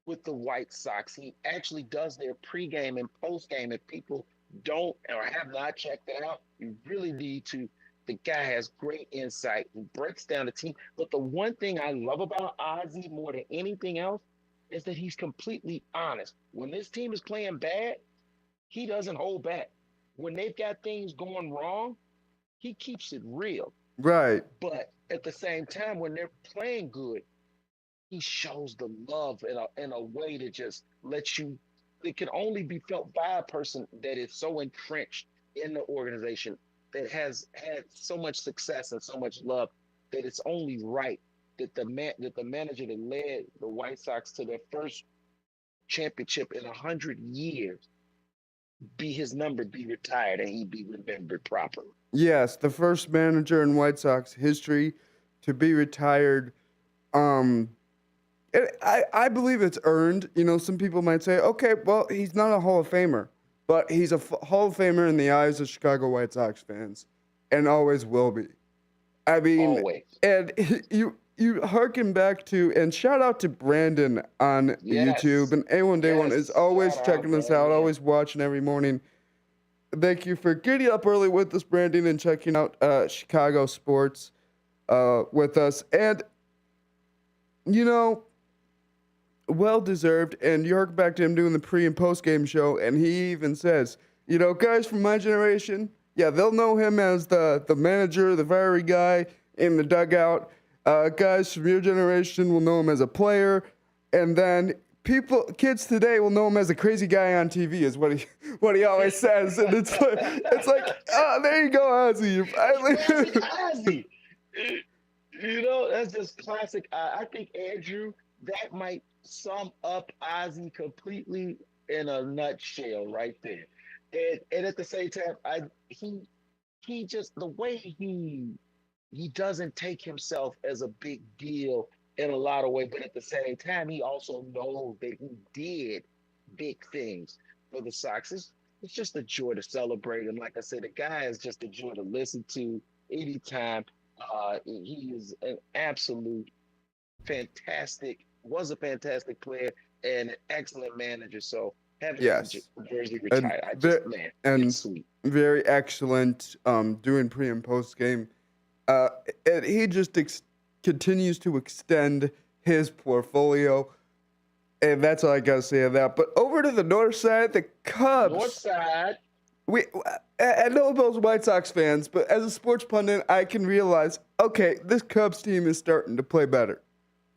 with the White Sox. He actually does their pregame and postgame. If people don't or have not checked it out, you really need to. The guy has great insight. He breaks down the team. But the one thing I love about Ozzy more than anything else is that he's completely honest. When this team is playing bad, he doesn't hold back. When they've got things going wrong, he keeps it real. Right. But at the same time, when they're playing good, he shows the love in a way that just lets you, it can only be felt by a person that is so entrenched in the organization, that has had so much success and so much love, that it's only right that the manager that led the White Sox to their first championship in 100 years be his number, be retired, and he be remembered properly. Yes, the first manager in White Sox history to be retired. I believe it's earned. You know, some people might say, okay, well, he's not a Hall of Famer, but he's a Hall of Famer in the eyes of Chicago White Sox fans, and always will be. I mean, always. And you harken back to, and shout out to Brandon on YouTube, and A1 Day One is always checking us out, always watching every morning. Thank you for getting up early with us, Brandon, and checking out Chicago sports with us. And, you know, well-deserved. And you hark back to him doing the pre- and post-game show, and he even says, you know, guys from my generation, yeah, they'll know him as the manager, the fiery guy in the dugout. Guys from your generation will know him as a player. And then kids today will know him as a crazy guy on TV, is what he always says. And it's like, oh, there you go, Ozzy. Ozzy. You know, that's just classic. I think, Andrew, that might sum up Ozzy completely in a nutshell right there. And at the same time, he just, the way he doesn't take himself as a big deal in a lot of ways, but at the same time, he also knows that he did big things for the Sox. It's just a joy to celebrate. And like I said, the guy is just a joy to listen to anytime. He is an absolute was a fantastic player and an excellent manager. So having his jersey retired, it's sweet. Very excellent doing pre and post game. And he just continues to extend his portfolio. And that's all I got to say on that. But over to the north side, the Cubs. North side. I know those White Sox fans, but as a sports pundit, I can realize, okay, this Cubs team is starting to play better.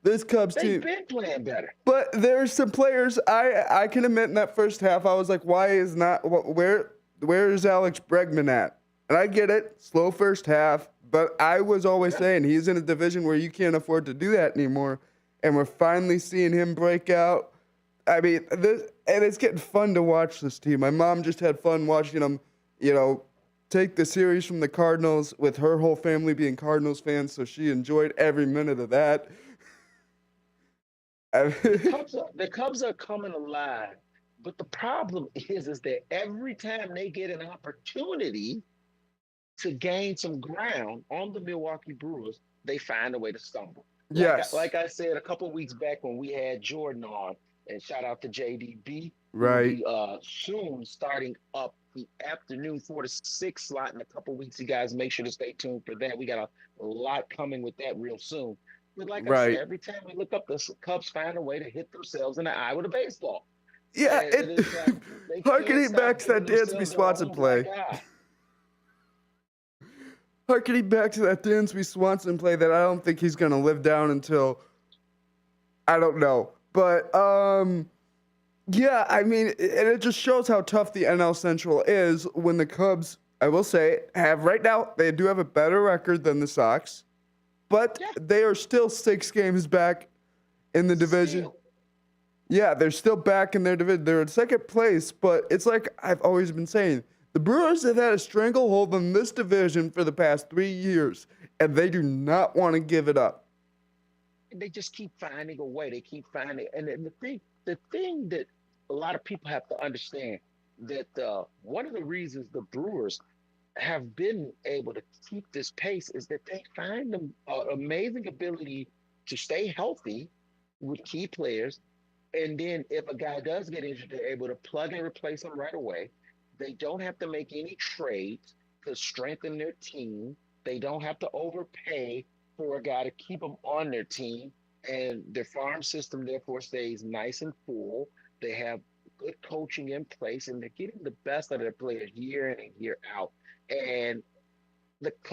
This Cubs team. They've been playing better. But there's some players, I can admit in that first half, I was like, where is Alex Bregman at? And I get it, slow first half, but I was always saying he's in a division where you can't afford to do that anymore. And we're finally seeing him break out. I mean, and it's getting fun to watch this team. My mom just had fun watching them, you know, take the series from the Cardinals with her whole family being Cardinals fans, so she enjoyed every minute of that. The Cubs are coming alive, but the problem is that every time they get an opportunity to gain some ground on the Milwaukee Brewers, they find a way to stumble. Like I said a couple of weeks back when we had Jordan on, and shout out to JDB. Right. We'll be, soon starting up the afternoon 4 to 6 slot in a couple of weeks. You guys make sure to stay tuned for that. We got a lot coming with that real soon. But like I said, every time we look up, the Cubs find a way to hit themselves in the eye with a baseball. Yeah, harkening back to that Dansby Swanson play. Harkening back to that Dansby Swanson play that I don't think he's going to live down until, I don't know. But, yeah, I mean, and it just shows how tough the NL Central is when the Cubs, I will say, right now, they do have a better record than the Sox. But they are still 6 games back in the division. Yeah, they're still back in their division. They're in second place, but it's like I've always been saying. The Brewers have had a stranglehold on this division for the past 3 years, and they do not want to give it up. They just keep finding a way. They keep finding, and the thing that a lot of people have to understand, that one of the reasons the Brewers have been able to keep this pace is that they find an amazing ability to stay healthy with key players And then if a guy does get injured, they're able to plug and replace him right away. They don't have to make any trades to strengthen their team. They don't have to overpay for a guy to keep them on their team. And their farm system, therefore, stays nice and full. They have good coaching in place, and they're getting the best out of their players year in and year out. And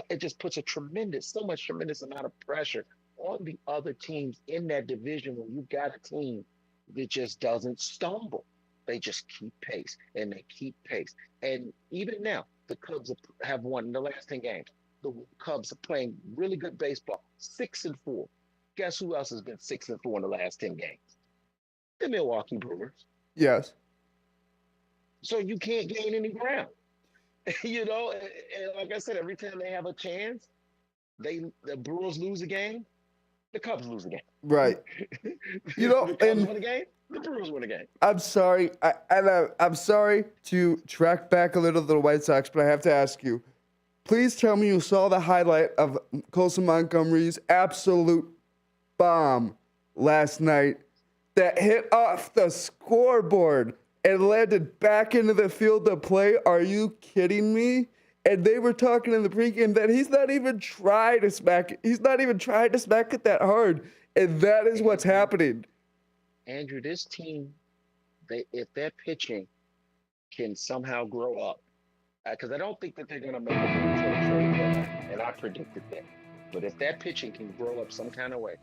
it just puts tremendous amount of pressure on the other teams in that division when you've got a team that just doesn't stumble. They just keep pace and they keep pace. And even now, the Cubs have won in the last 10 games. The Cubs are playing really good baseball, 6-4. Guess who else has been 6-4 in the last 10 games? The Milwaukee Brewers. Yes. So you can't gain any ground. You know, and like I said, every time they have a chance, the Brewers lose a game, the Cubs lose a game. Right. You know, the Cubs and win a game, the Brewers win a game. I'm sorry. I'm sorry to track back a little to the White Sox, but I have to ask you. Please tell me you saw the highlight of Colson Montgomery's absolute bomb last night that hit off the scoreboard and landed back into the field of play. Are you kidding me? And they were talking in the pregame that he's not even tried to smack it. He's not even tried to smack it that hard. And that is what's happening. Andrew, this team, if their pitching can somehow grow up, because I don't think that they're going to make a move for a trade deadline, and I predicted that. But if that pitching can grow up some kind of way,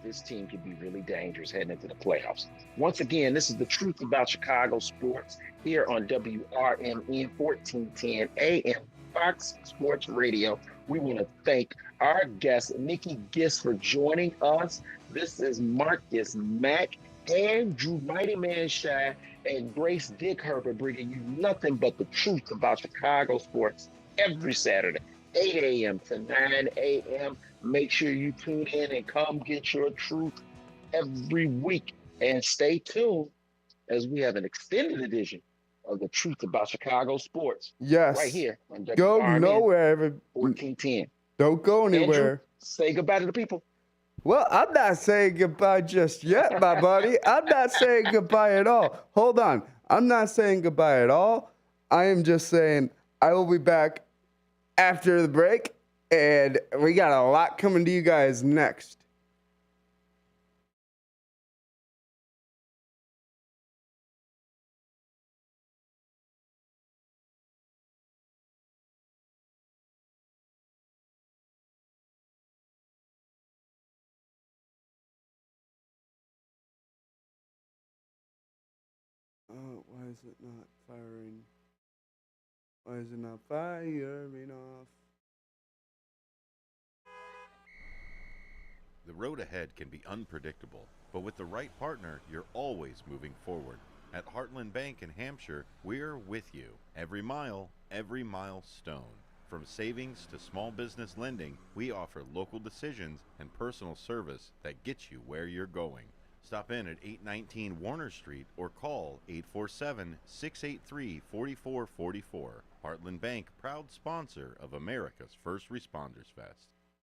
this team could be really dangerous heading into the playoffs. Once again, this is the truth about Chicago sports here on WRMN 1410 AM Fox Sports Radio. We want to thank our guest, Nikki Gist, for joining us. This is Marcus Mack, Andrew Mighty Man Shy, and Grace Dick Herbert bringing you nothing but the truth about Chicago sports every Saturday, 8 a.m. to 9 a.m. Make sure you tune in and come get your truth every week. And stay tuned as we have an extended edition of the truth about Chicago sports. Yes. Right here on Go WRMN nowhere. 1410. Don't go anywhere. Andrew, say goodbye to the people. Well, I'm not saying goodbye just yet, my buddy. I'm not saying goodbye at all. Hold on. I'm not saying goodbye at all. I am just saying I will be back after the break, and we got a lot coming to you guys next. Why is it not firing? Why is it not firing off? The road ahead can be unpredictable, but with the right partner, you're always moving forward. At Heartland Bank in Hampshire, we're with you. Every mile, every milestone. From savings to small business lending, we offer local decisions and personal service that gets you where you're going. Stop in at 819 Warner Street or call 847-683-4444. Heartland Bank, proud sponsor of America's First Responders Fest.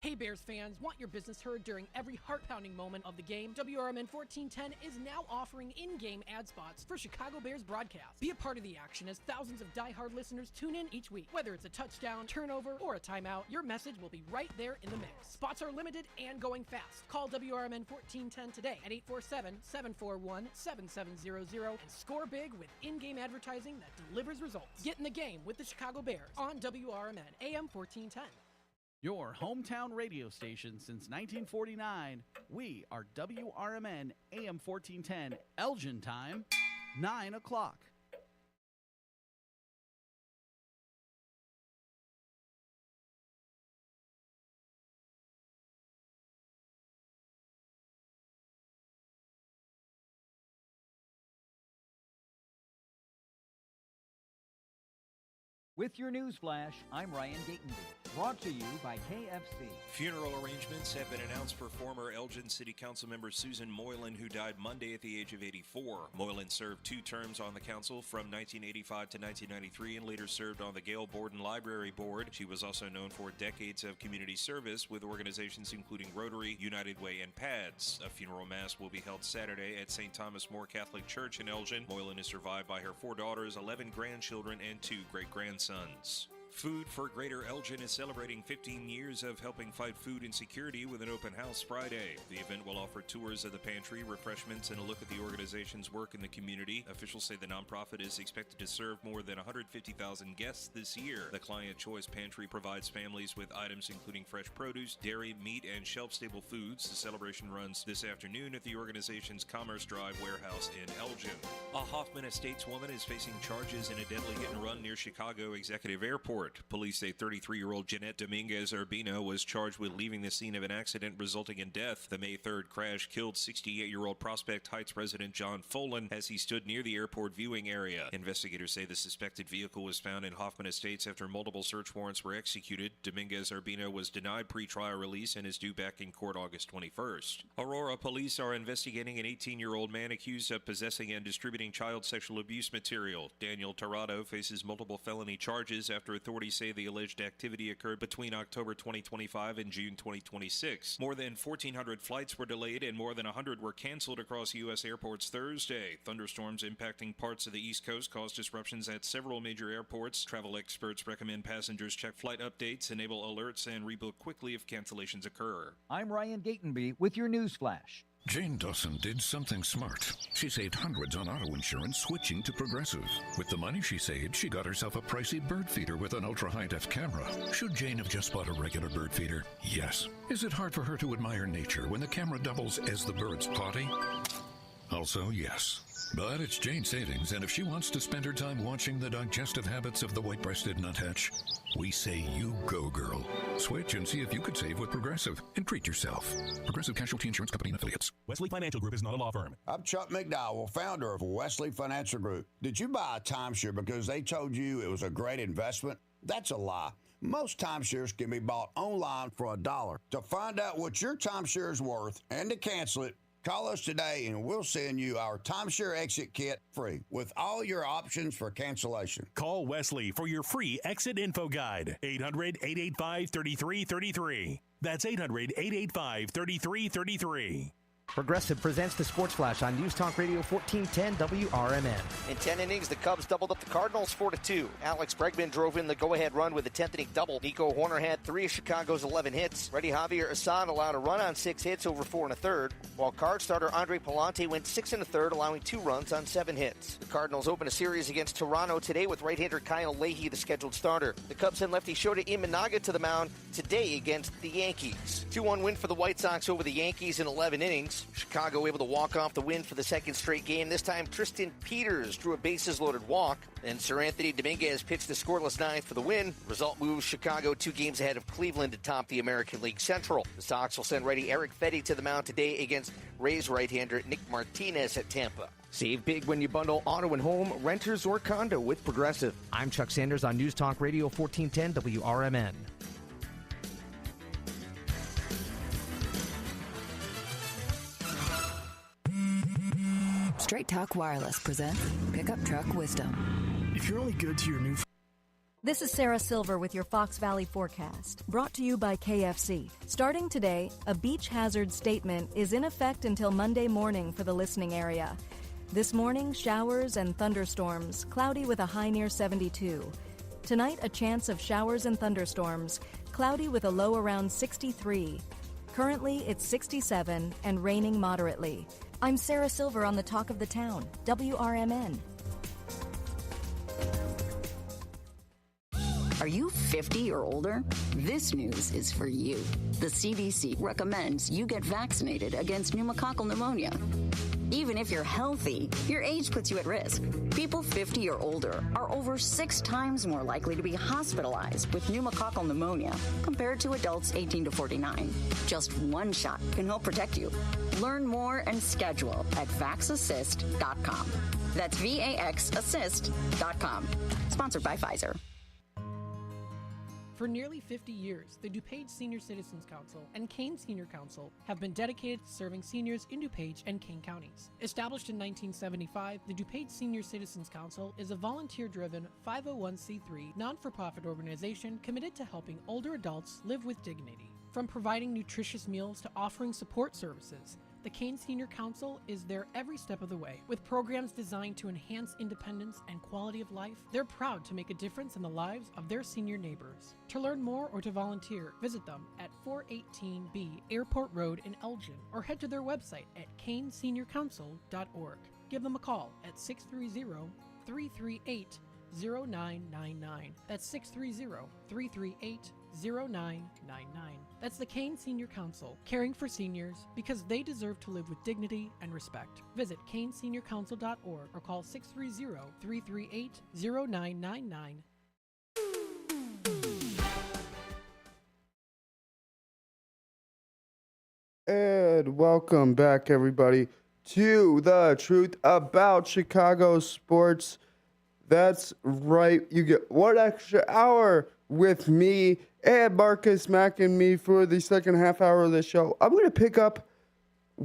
Hey Bears fans, want your business heard during every heart-pounding moment of the game? WRMN 1410 is now offering in-game ad spots for Chicago Bears broadcasts. Be a part of the action as thousands of die-hard listeners tune in each week. Whether it's a touchdown, turnover, or a timeout, your message will be right there in the mix. Spots are limited and going fast. Call WRMN 1410 today at 847-741-7700 and score big with in-game advertising that delivers results. Get in the game with the Chicago Bears on WRMN AM 1410. Your hometown radio station since 1949. We are WRMN AM 1410, Elgin time, 9 o'clock. With your news flash, I'm Ryan Gatenby. Brought to you by KFC. Funeral arrangements have been announced for former Elgin City Council member Susan Moylan, who died Monday at the age of 84. Moylan served 2 terms on the council from 1985 to 1993 and later served on the Gale Borden Library Board. She was also known for decades of community service with organizations including Rotary, United Way, and PADS. A funeral mass will be held Saturday at St. Thomas More Catholic Church in Elgin. Moylan is survived by her 4 daughters, 11 grandchildren, and 2 great-grandsons. Food for Greater Elgin is celebrating 15 years of helping fight food insecurity with an open house Friday. The event will offer tours of the pantry, refreshments, and a look at the organization's work in the community. Officials say the nonprofit is expected to serve more than 150,000 guests this year. The Client Choice Pantry provides families with items including fresh produce, dairy, meat, and shelf-stable foods. The celebration runs this afternoon at the organization's Commerce Drive warehouse in Elgin. A Hoffman Estates woman is facing charges in a deadly hit-and-run near Chicago Executive Airport. Police say 33-year-old Jeanette Dominguez Urbino was charged with leaving the scene of an accident resulting in death. The May 3rd crash killed 68-year-old Prospect Heights resident John Folan as he stood near the airport viewing area. Investigators say the suspected vehicle was found in Hoffman Estates after multiple search warrants were executed. Dominguez Urbino was denied pretrial release and is due back in court August 21st. Aurora police are investigating an 18-year-old man accused of possessing and distributing child sexual abuse material. Daniel Torrado faces multiple felony charges after authorities say the alleged activity occurred between October 2025 and June 2026. More than 1,400 flights were delayed and more than 100 were canceled across U.S. airports Thursday. Thunderstorms impacting parts of the East Coast caused disruptions at several major airports. Travel experts recommend passengers check flight updates, enable alerts, and rebook quickly if cancellations occur. I'm Ryan Gatenby with your news flash. Jane Dawson did something smart. She saved hundreds on auto insurance switching to Progressive. With the money she saved, she got herself a pricey bird feeder with an ultra-high-def camera. Should Jane have just bought a regular bird feeder? Yes. Is it hard for her to admire nature when the camera doubles as the bird's potty? Also, yes. But it's Jane's savings, and if she wants to spend her time watching the digestive habits of the white-breasted nuthatch, we say you go, girl. Switch and see if you could save with Progressive and treat yourself. Progressive Casualty Insurance Company and Affiliates. Wesley Financial Group is not a law firm. I'm Chuck McDowell, founder of Wesley Financial Group. Did you buy a timeshare because they told you it was a great investment? That's a lie. Most timeshares can be bought online for $1. To find out what your timeshare is worth and to cancel it, call us today and we'll send you our timeshare exit kit free with all your options for cancellation. Call Wesley for your free exit info guide. 800-885-3333. That's 800-885-3333. Progressive presents the Sports Flash on News Talk Radio 1410 WRMN. In 10 innings, the Cubs doubled up the Cardinals 4-2. Alex Bregman drove in the go-ahead run with a 10th inning double. Nico Horner had 3 of Chicago's 11 hits. Reddy Javier Assad allowed a run on 6 hits over 4 1/3, while Card starter Andre Palante went 6 1/3, allowing 2 runs on 7 hits. The Cardinals open a series against Toronto today with right-hander Kyle Leahy, the scheduled starter. The Cubs send lefty Shota Imanaga to the mound today against the Yankees. 2-1 win for the White Sox over the Yankees in 11 innings. Chicago able to walk off the win for the second straight game. This time, Tristan Peters drew a bases-loaded walk. And Sir Anthony Dominguez pitched the scoreless 9th for the win. Result moves Chicago 2 games ahead of Cleveland to top the American League Central. The Sox will send righty Eric Fetty to the mound today against Rays right-hander Nick Martinez at Tampa. Save big when you bundle auto and home, renters, or condo with Progressive. I'm Chuck Sanders on News Talk Radio 1410 WRMN. Straight Talk Wireless presents Pickup Truck Wisdom. If you're only good to your new... This is Sarah Silver with your Fox Valley forecast, brought to you by KFC. Starting today, a beach hazard statement is in effect until Monday morning for the listening area. This morning, showers and thunderstorms, cloudy with a high near 72. Tonight, a chance of showers and thunderstorms, cloudy with a low around 63. Currently, it's 67 and raining moderately. I'm Sarah Silver on the Talk of the Town, WRMN. Are you 50 or older? This news is for you. The CDC recommends you get vaccinated against pneumococcal pneumonia. Even if you're healthy, your age puts you at risk. People 50 or older are over 6 times more likely to be hospitalized with pneumococcal pneumonia compared to adults 18 to 49. Just one shot can help protect you. Learn more and schedule at vaxassist.com. That's VAXassist.com. Sponsored by Pfizer. For nearly 50 years, the DuPage Senior Citizens Council and Kane Senior Council have been dedicated to serving seniors in DuPage and Kane counties. Established in 1975, the DuPage Senior Citizens Council is a volunteer-driven 501c3 non-for-profit organization committed to helping older adults live with dignity. From providing nutritious meals to offering support services, the Kane Senior Council is there every step of the way. With programs designed to enhance independence and quality of life, they're proud to make a difference in the lives of their senior neighbors. To learn more or to volunteer, visit them at 418B Airport Road in Elgin or head to their website at caneseniorcouncil.org. Give them a call at 630-338-0999. That's 630-338-0999. That's the Kane Senior Council, caring for seniors because they deserve to live with dignity and respect. Visit caneseniorcouncil.org or call 630-338-0999. And welcome back, everybody, to The Truth About Chicago Sports. That's right. You get 1 extra hour with me and Marcus Mack and me for the second half hour of the show. I'm going to pick up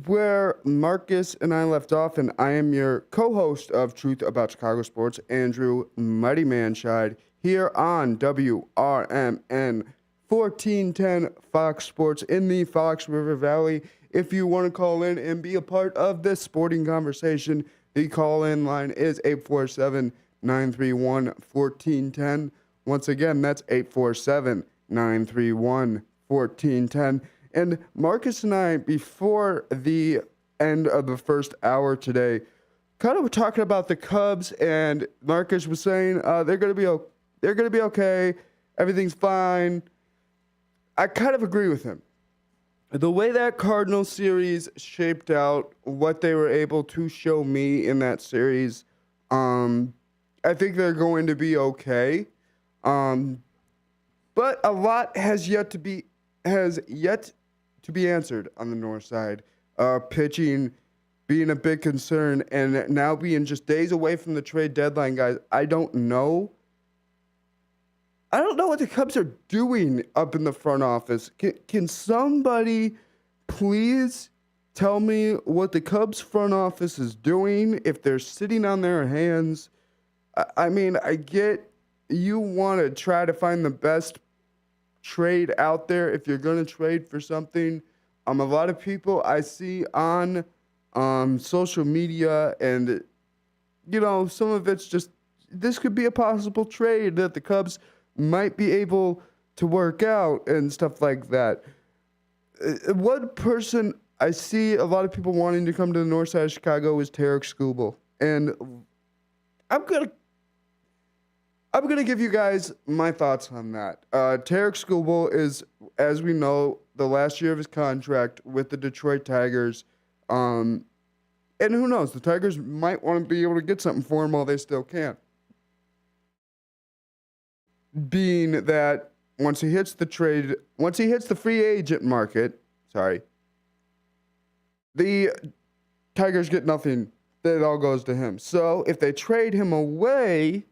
where Marcus and I left off, and I am your co-host of Truth About Chicago Sports, Andrew Mighty Man Scheid, here on WRMN 1410 Fox Sports in the Fox River Valley. If you want to call in and be a part of this sporting conversation, the call-in line is 847-931-1410. Once again, that's 847-931-1410. And Marcus and I, before the end of the first hour today, kind of were talking about the Cubs, and Marcus was saying they're going to be okay. Everything's fine. I kind of agree with him. The way that Cardinals series shaped out, what they were able to show me in that series, I think they're going to be okay. But a lot has yet to be answered on the north side. Pitching being a big concern, and now being just days away from the trade deadline, guys. I don't know what the Cubs are doing up in the front office. Can somebody please tell me what the Cubs front office is doing, if they're sitting on their hands? I mean, I get you want to try to find the best trade out there if you're going to trade for something. A lot of people I see on social media, and, you know, some of it's just, this could be a possible trade that the Cubs might be able to work out and stuff like that. One person I see a lot of people wanting to come to the north side of Chicago is Tarek Skubal. And I'm gonna give you guys my thoughts on that. Tarek Skubal is, as we know, the last year of his contract with the Detroit Tigers. And who knows, the Tigers might want to be able to get something for him while they still can. Being that once he hits the free agent market, the Tigers get nothing. It all goes to him. So if they trade him away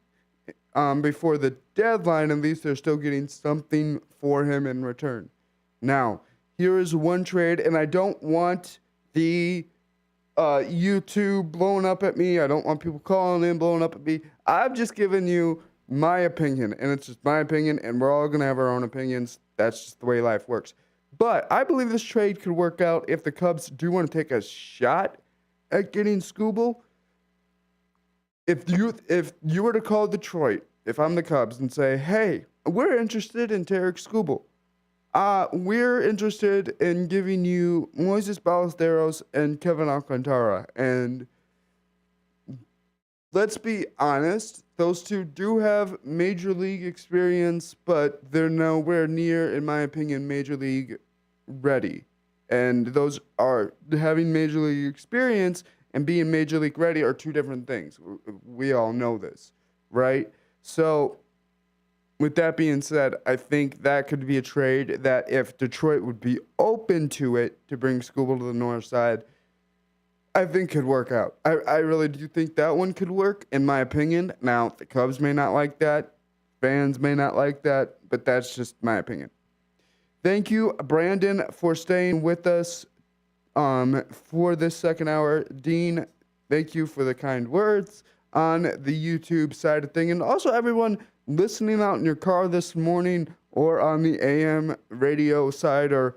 before the deadline, at least they're still getting something for him in return. Now, here is one trade, and I don't want the YouTube blowing up at me. I don't want people calling in, blowing up at me. I've just given you my opinion, and it's just my opinion, and we're all going to have our own opinions. That's just the way life works. But I believe this trade could work out if the Cubs do want to take a shot at getting Skubal. If you were to call Detroit, if I'm the Cubs, and say, hey, we're interested in Tarek Skubal. We're interested in giving you Moises Ballesteros and Kevin Alcantara. And let's be honest, those two do have major league experience, but they're nowhere near, in my opinion, major league ready. And those are, having major league experience and being major league ready are two different things. We all know this, right? So with that being said, I think that could be a trade that if Detroit would be open to it, to bring Skubal to the north side, I think could work out. I really do think that one could work, in my opinion. Now, the Cubs may not like that. Fans may not like that, but that's just my opinion. Thank you, Brandon, for staying with us for this second hour. Dean, thank you for the kind words on the YouTube side of thing. And also everyone listening out in your car this morning or on the AM radio side or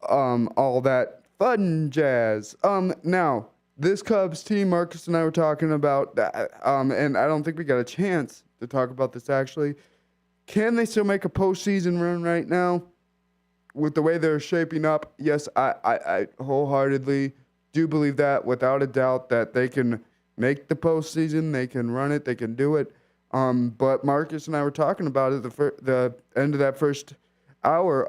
all that fun jazz. Now, this Cubs team, Marcus and I were talking about, and I don't think we got a chance to talk about this actually. Can they still make a postseason run right now? With the way they're shaping up, yes, I wholeheartedly do believe that, without a doubt, that they can make the postseason, they can run it, they can do it. But Marcus and I were talking about it the end of that first hour.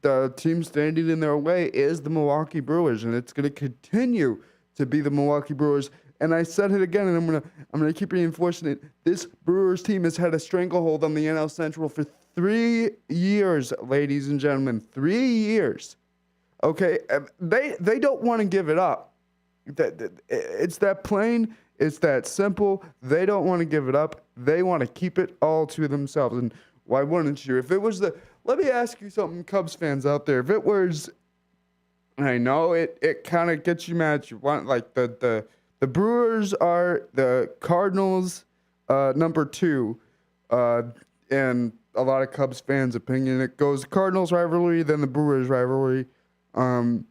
The team standing in their way is the Milwaukee Brewers, and it's going to continue to be the Milwaukee Brewers. And I said it again, and I'm gonna keep reinforcing it. This Brewers team has had a stranglehold on the NL Central for 3 years, ladies and gentlemen. 3 years. Okay, they don't want to give it up. It's that plain. It's that simple. They don't want to give it up. They want to keep it all to themselves. And why wouldn't you? If it was let me ask you something, Cubs fans out there. If it was, I know it kind of gets you mad. You want like the Brewers are the Cardinals number 2, and a lot of Cubs fans' opinion. It goes Cardinals rivalry, then the Brewers rivalry, and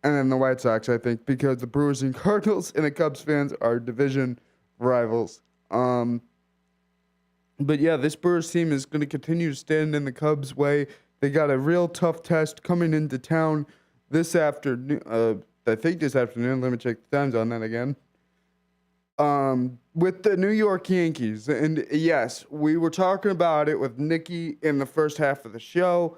then the White Sox, I think, because the Brewers and Cardinals and the Cubs fans are division rivals. But yeah, this Brewers team is going to continue to stand in the Cubs' way. They got a real tough test coming into town this afternoon. I think this afternoon. Let me check the times on that again. With the New York Yankees. And yes, we were talking about it with Nikki in the first half of the show,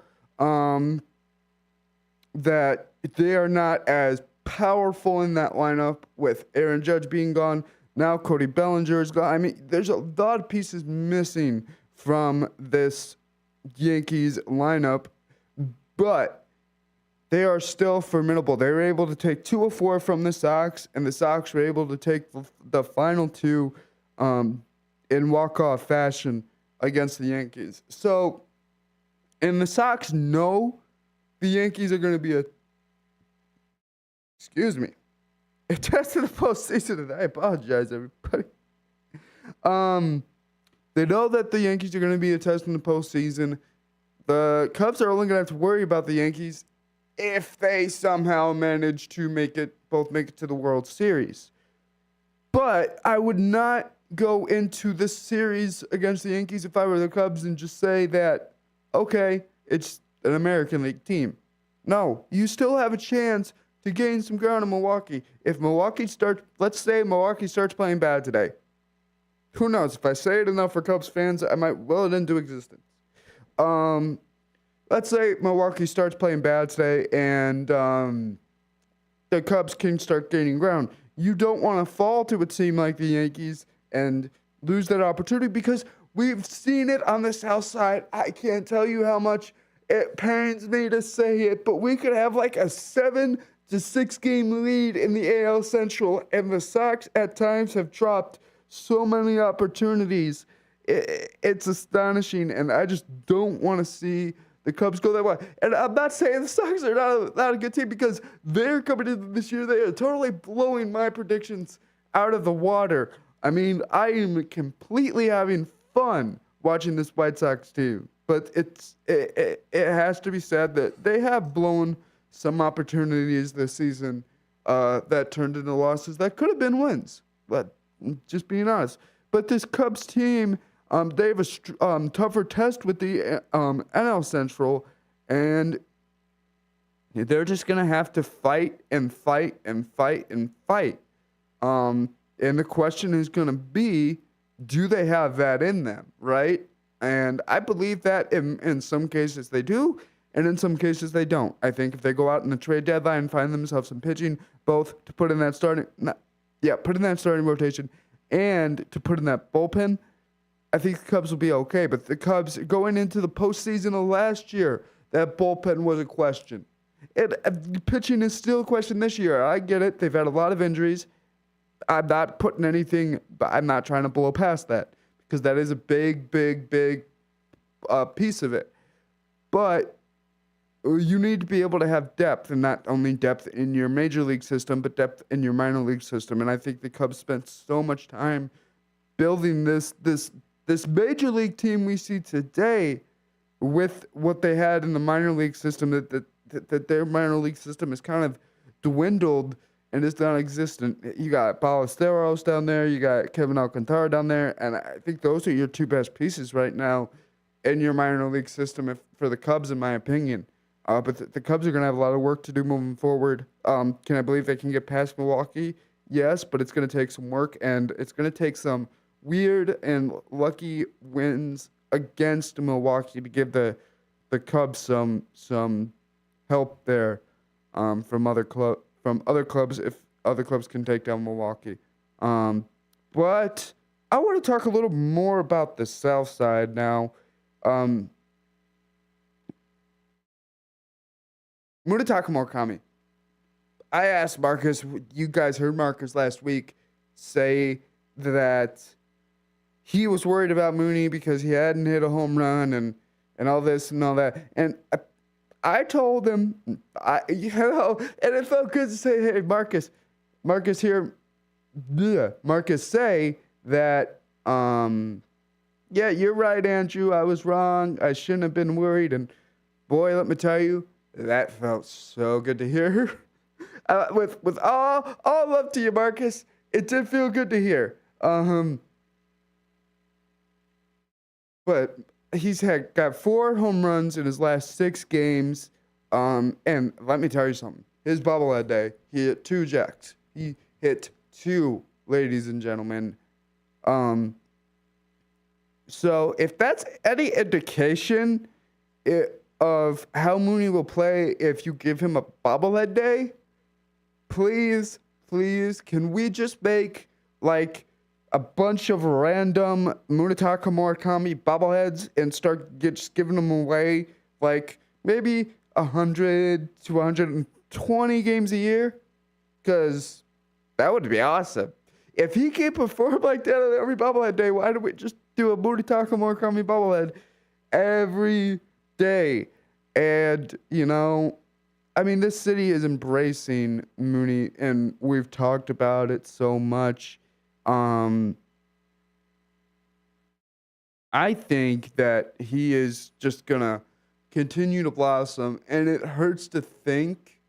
that they are not as powerful in that lineup with Aaron Judge being gone. Now Cody Bellinger is gone. I mean, there's a lot of pieces missing from this Yankees lineup, but they are still formidable. They were able to take 2 of 4 from the Sox, and the Sox were able to take the final 2 in walk-off fashion against the Yankees. So, and the Sox know the Yankees are going to be a test of the postseason, and I apologize, everybody. They know that the Yankees are going to be a test in the postseason. The Cubs are only going to have to worry about the Yankees if they somehow manage to make it to the World Series. But I would not go into this series against the Yankees if I were the Cubs and just say that, okay, it's an American League team. No, you still have a chance to gain some ground in Milwaukee. If let's say Milwaukee starts playing bad today. Who knows? If I say it enough for Cubs fans, I might will it into existence. Let's say Milwaukee starts playing bad today and the Cubs can start gaining ground. You don't want to fall to a team like the Yankees and lose that opportunity because we've seen it on the South Side. I can't tell you how much it pains me to say it, but we could have like a 7 to 6 game lead in the AL Central, and the Sox at times have dropped so many opportunities. It's astonishing, and I just don't want to see the Cubs go that way. And I'm not saying the Sox are not a good team because they're coming into this year. They are totally blowing my predictions out of the water. I mean, I am completely having fun watching this White Sox team. But it has to be said that they have blown some opportunities this season that turned into losses that could have been wins. But just being honest. But this Cubs team, they have a tougher test with the NL Central, and they're just going to have to fight and fight and fight and fight. And the question is going to be, do they have that in them, right? And I believe that in some cases they do, and in some cases they don't. I think if they go out in the trade deadline and find themselves some pitching, both to put in that starting rotation and to put in that bullpen, I think the Cubs will be okay. But the Cubs, going into the postseason of last year, that bullpen was a question. Pitching is still a question this year. I get it. They've had a lot of injuries. I'm not putting anything, but I'm not trying to blow past that. because that is a big piece of it. But you need to be able to have depth, and not only depth in your major league system, but depth in your minor league system. And I think the Cubs spent so much time building this major league team we see today with what they had in the minor league system, that their minor league system has kind of dwindled and is non-existent. You got Ballesteros down there, you got Kevin Alcantara down there, and I think those are your two best pieces right now in your minor league system for the Cubs, in my opinion. But the Cubs are going to have a lot of work to do moving forward. Can I believe they can get past Milwaukee? Yes, but it's going to take some work, and it's going to take some weird and lucky wins against Milwaukee to give the Cubs some help there from other clubs if other clubs can take down Milwaukee. But I want to talk a little more about the South Side now. Munetaka Murakami. I asked Marcus, you guys heard Marcus last week say that he was worried about Mooney because he hadn't hit a home run and all this and all that. And I told him, and it felt good to say, hey, Marcus here, Marcus say that, yeah, you're right, Andrew. I was wrong. I shouldn't have been worried. And boy, let me tell you, that felt so good to hear. With all love to you, Marcus, it did feel good to hear. But he's got 4 home runs in his last 6 games. And let me tell you something. His bobblehead day, he hit 2 jacks. He hit 2, ladies and gentlemen. So if that's any indication of how Mooney will play if you give him a bobblehead day, please, can we just make like a bunch of random Munetaka Murakami bobbleheads and start just giving them away, like maybe 100 to 120 games a year? Because that would be awesome. If he can perform like that on every bobblehead day, why don't we just do a Munetaka Murakami bobblehead every day? And, I mean, this city is embracing Mooney, and we've talked about it so much. I think that he is just going to continue to blossom, and it hurts to think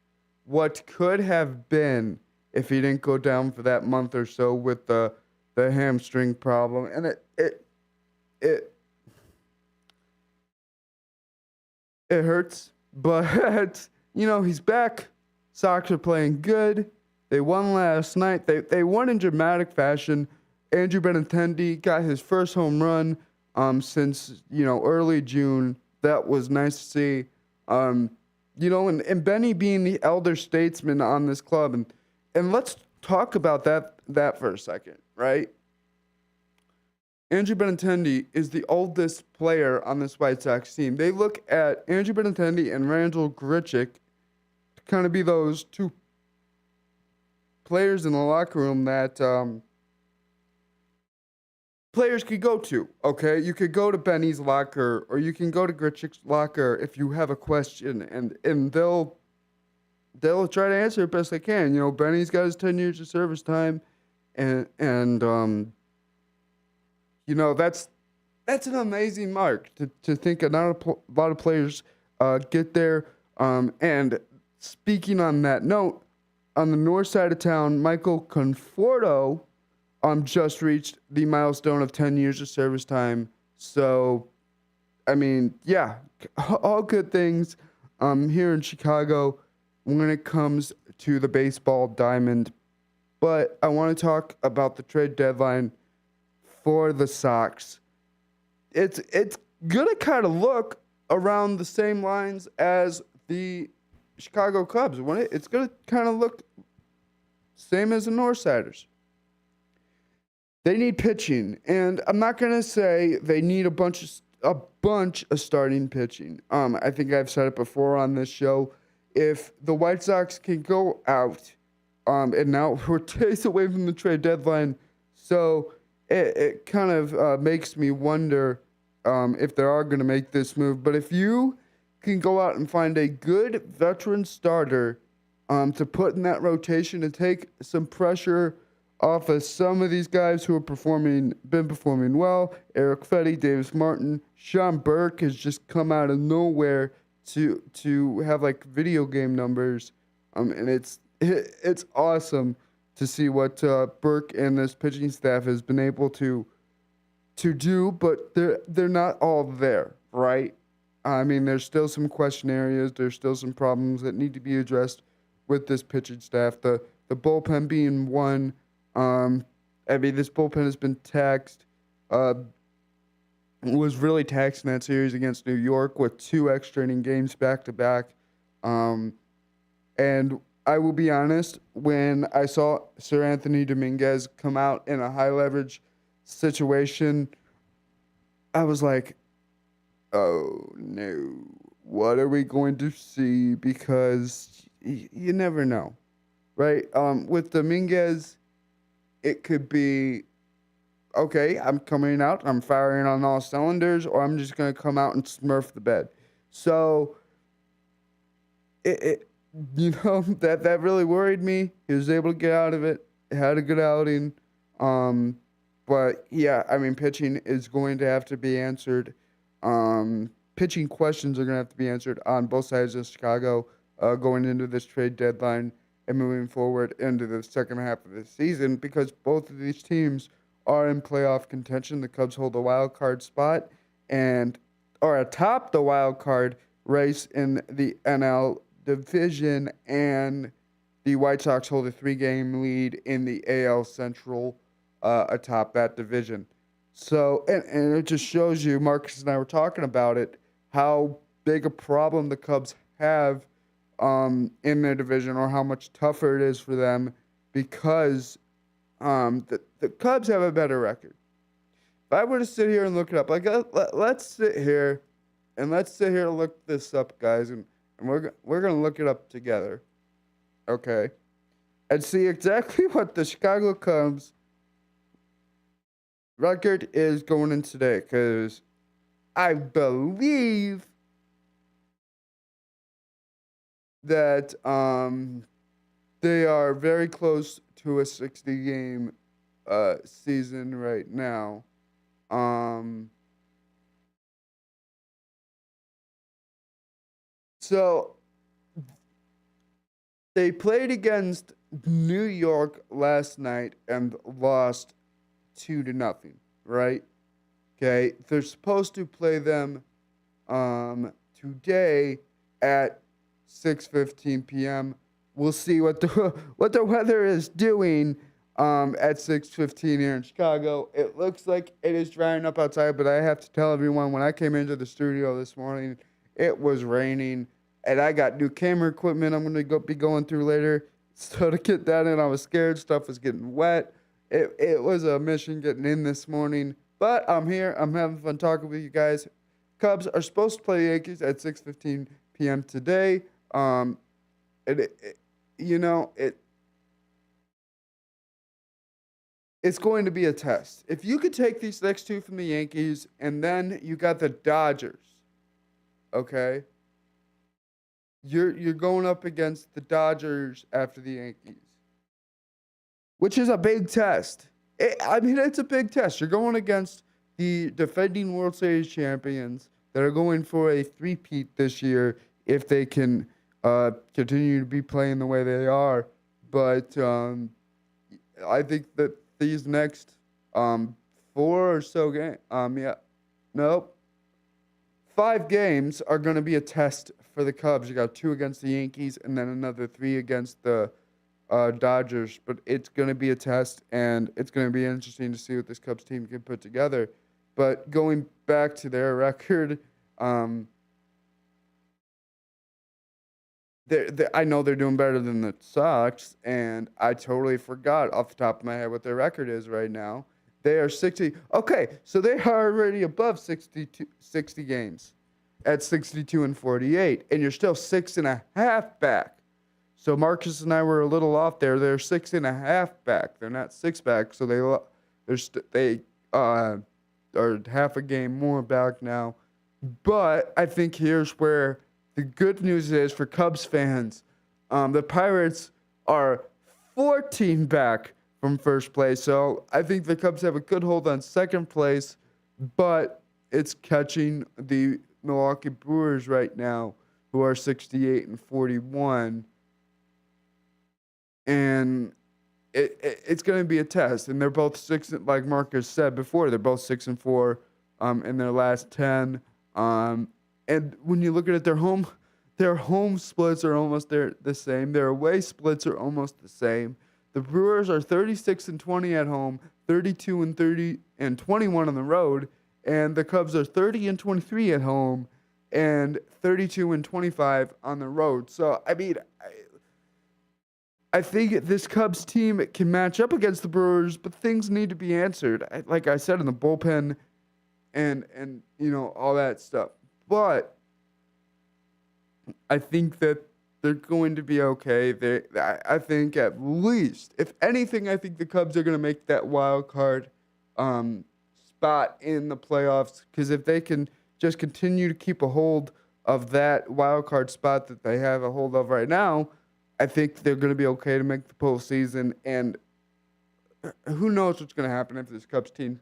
what could have been if he didn't go down for that month or so with the hamstring problem. And it hurts, but, he's back. Sox are playing good. They won last night. They won in dramatic fashion. Andrew Benintendi got his first home run since, early June. That was nice to see. And Benny being the elder statesman on this club. And let's talk about that for a second, right? Andrew Benintendi is the oldest player on this White Sox team. They look at Andrew Benintendi and Randall Grichuk to kind of be those 2 players in the locker room that players could go to, okay? You could go to Benny's locker, or you can go to Grichuk's locker if you have a question, and they'll try to answer it best they can. Benny's got his 10 years of service time, and that's an amazing mark to think not a lot of players get there. And speaking on that note, on the north side of town, Michael Conforto just reached the milestone of 10 years of service time. So, I mean, yeah, all good things here in Chicago when it comes to the baseball diamond. But I want to talk about the trade deadline for the Sox. It's going to kind of look around the same lines as the Chicago Cubs. It's going to kind of look same as the Northsiders. They need pitching, and I'm not going to say they need a bunch of starting pitching. I think I've said it before on this show. If the White Sox can go out, and now we're days away from the trade deadline, so it kind of makes me wonder if they are going to make this move. But if you can go out and find a good veteran starter to put in that rotation to take some pressure off of some of these guys who are been performing well. Eric Fetty, Davis Martin, Sean Burke has just come out of nowhere to have like video game numbers, and it's awesome to see what Burke and this pitching staff has been able to do. But they're not all there, right? I mean, there's still some question areas. There's still some problems that need to be addressed with this pitching staff. The bullpen being one. I mean, this bullpen has been taxed. Was really taxed in that series against New York with 2 extra inning games back to back. And I will be honest, when I saw Sir Anthony Dominguez come out in a high leverage situation, I was like, oh no, what are we going to see? Because you never know, right? With Dominguez, it could be, okay, I'm coming out, I'm firing on all cylinders, or I'm just going to come out and smurf the bed. So, that really worried me. He was able to get out of it, had a good outing. But, yeah, I mean, pitching is going to have to be answered. Pitching questions are going to have to be answered on both sides of Chicago going into this trade deadline and moving forward into the second half of the season, because both of these teams are in playoff contention. The Cubs hold the wild card spot and are atop the wild card race in the NL division, and the White Sox hold a 3-game lead in the AL Central atop that division. So, and it just shows you, Marcus and I were talking about it, how big a problem the Cubs have in their division, or how much tougher it is for them, because the Cubs have a better record. If I were to sit here and look it up, like let's sit here and look this up, guys, and we're gonna look it up together, okay, and see exactly what the Chicago Cubs record is going in today, because I believe that they are very close to a 60-game season right now. So they played against New York last night and lost 2-0, right? Okay, they're supposed to play them today at 6:15 p.m. We'll see what the weather is doing at 6:15 here in Chicago. It looks like it is drying up outside, but I have to tell everyone, when I came into the studio this morning, it was raining, and I got new camera equipment I'm going to be going through later. So to get that in, I was scared. Stuff was getting wet. It was a mission getting in this morning, but I'm here. I'm having fun talking with you guys. Cubs are supposed to play Yankees at 6:15 p.m. today. It's going to be a test. If you could take these next 2 from the Yankees, and then you got the Dodgers, okay? You're going up against the Dodgers after the Yankees, which is a big test. It's a big test. You're going against the defending World Series champions that are going for a three-peat this year if they can continue to be playing the way they are. But I think that these next 4 or so games, 5 games are going to be a test for the Cubs. You got 2 against the Yankees and then another 3 against the Dodgers. But it's going to be a test, and it's going to be interesting to see what this Cubs team can put together. But going back to their record, I know they're doing better than the Sox, and I totally forgot off the top of my head what their record is right now. They are 60. Okay, so they are already above 60 games at 62-48, and you're still 6.5 back. So Marcus and I were a little off there. They're 6.5 back. They're not 6 back, so They are half a game more back now. But I think here's where the good news is for Cubs fans. The Pirates are 14 back from first place. So I think the Cubs have a good hold on second place, but it's catching the Milwaukee Brewers right now, who are 68 and 41. And it's going to be a test. And they're both like Marcus said before, they're both 6-4 in their last 10. And when you look at it, their home splits are almost the same. Their away splits are almost the same. The Brewers are 36 and 20 at home, 32 and 30 and 21 on the road, and the Cubs are 30 and 23 at home and 32 and 25 on the road. So I mean, I think this Cubs team can match up against the Brewers, but things need to be answered. Like I said, in the bullpen and all that stuff. But I think that they're going to be okay. I think at least, if anything, I think the Cubs are going to make that wild card spot in the playoffs. Because if they can just continue to keep a hold of that wild card spot that they have a hold of right now, I think they're going to be okay to make the postseason. And who knows what's going to happen if this Cubs team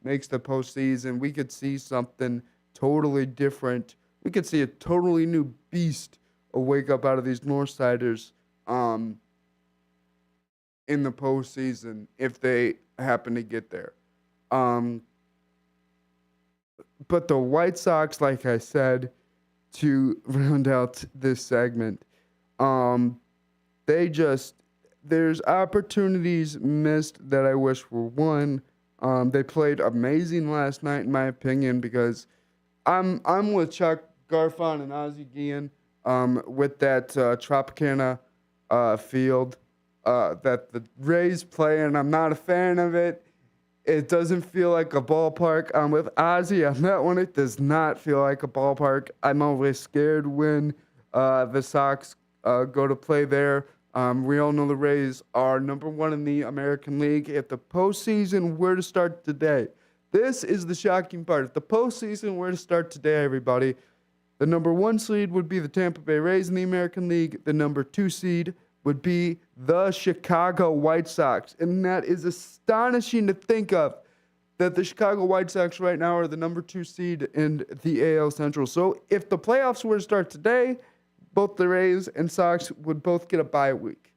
makes the postseason. We could see something totally different. We could see a totally new beast wake up out of these Northsiders in the postseason if they happen to get there. But the White Sox, like I said, to round out this segment, there's opportunities missed that I wish were won. They played amazing last night, in my opinion, because I'm with Chuck Garfon and Ozzie Guillen with that Tropicana field that the Rays play, and I'm not a fan of it. It doesn't feel like a ballpark. I'm with Ozzie on that one. It does not feel like a ballpark. I'm always scared when the Sox go to play there. We all know the Rays are number one in the American League. If the postseason were to start today, this is the shocking part. If the postseason were to start today, everybody, the number one seed would be the Tampa Bay Rays in the American League. The number two seed would be the Chicago White Sox. And that is astonishing to think of, that the Chicago White Sox right now are the number two seed in the AL Central. So if the playoffs were to start today, both the Rays and Sox would both get a bye week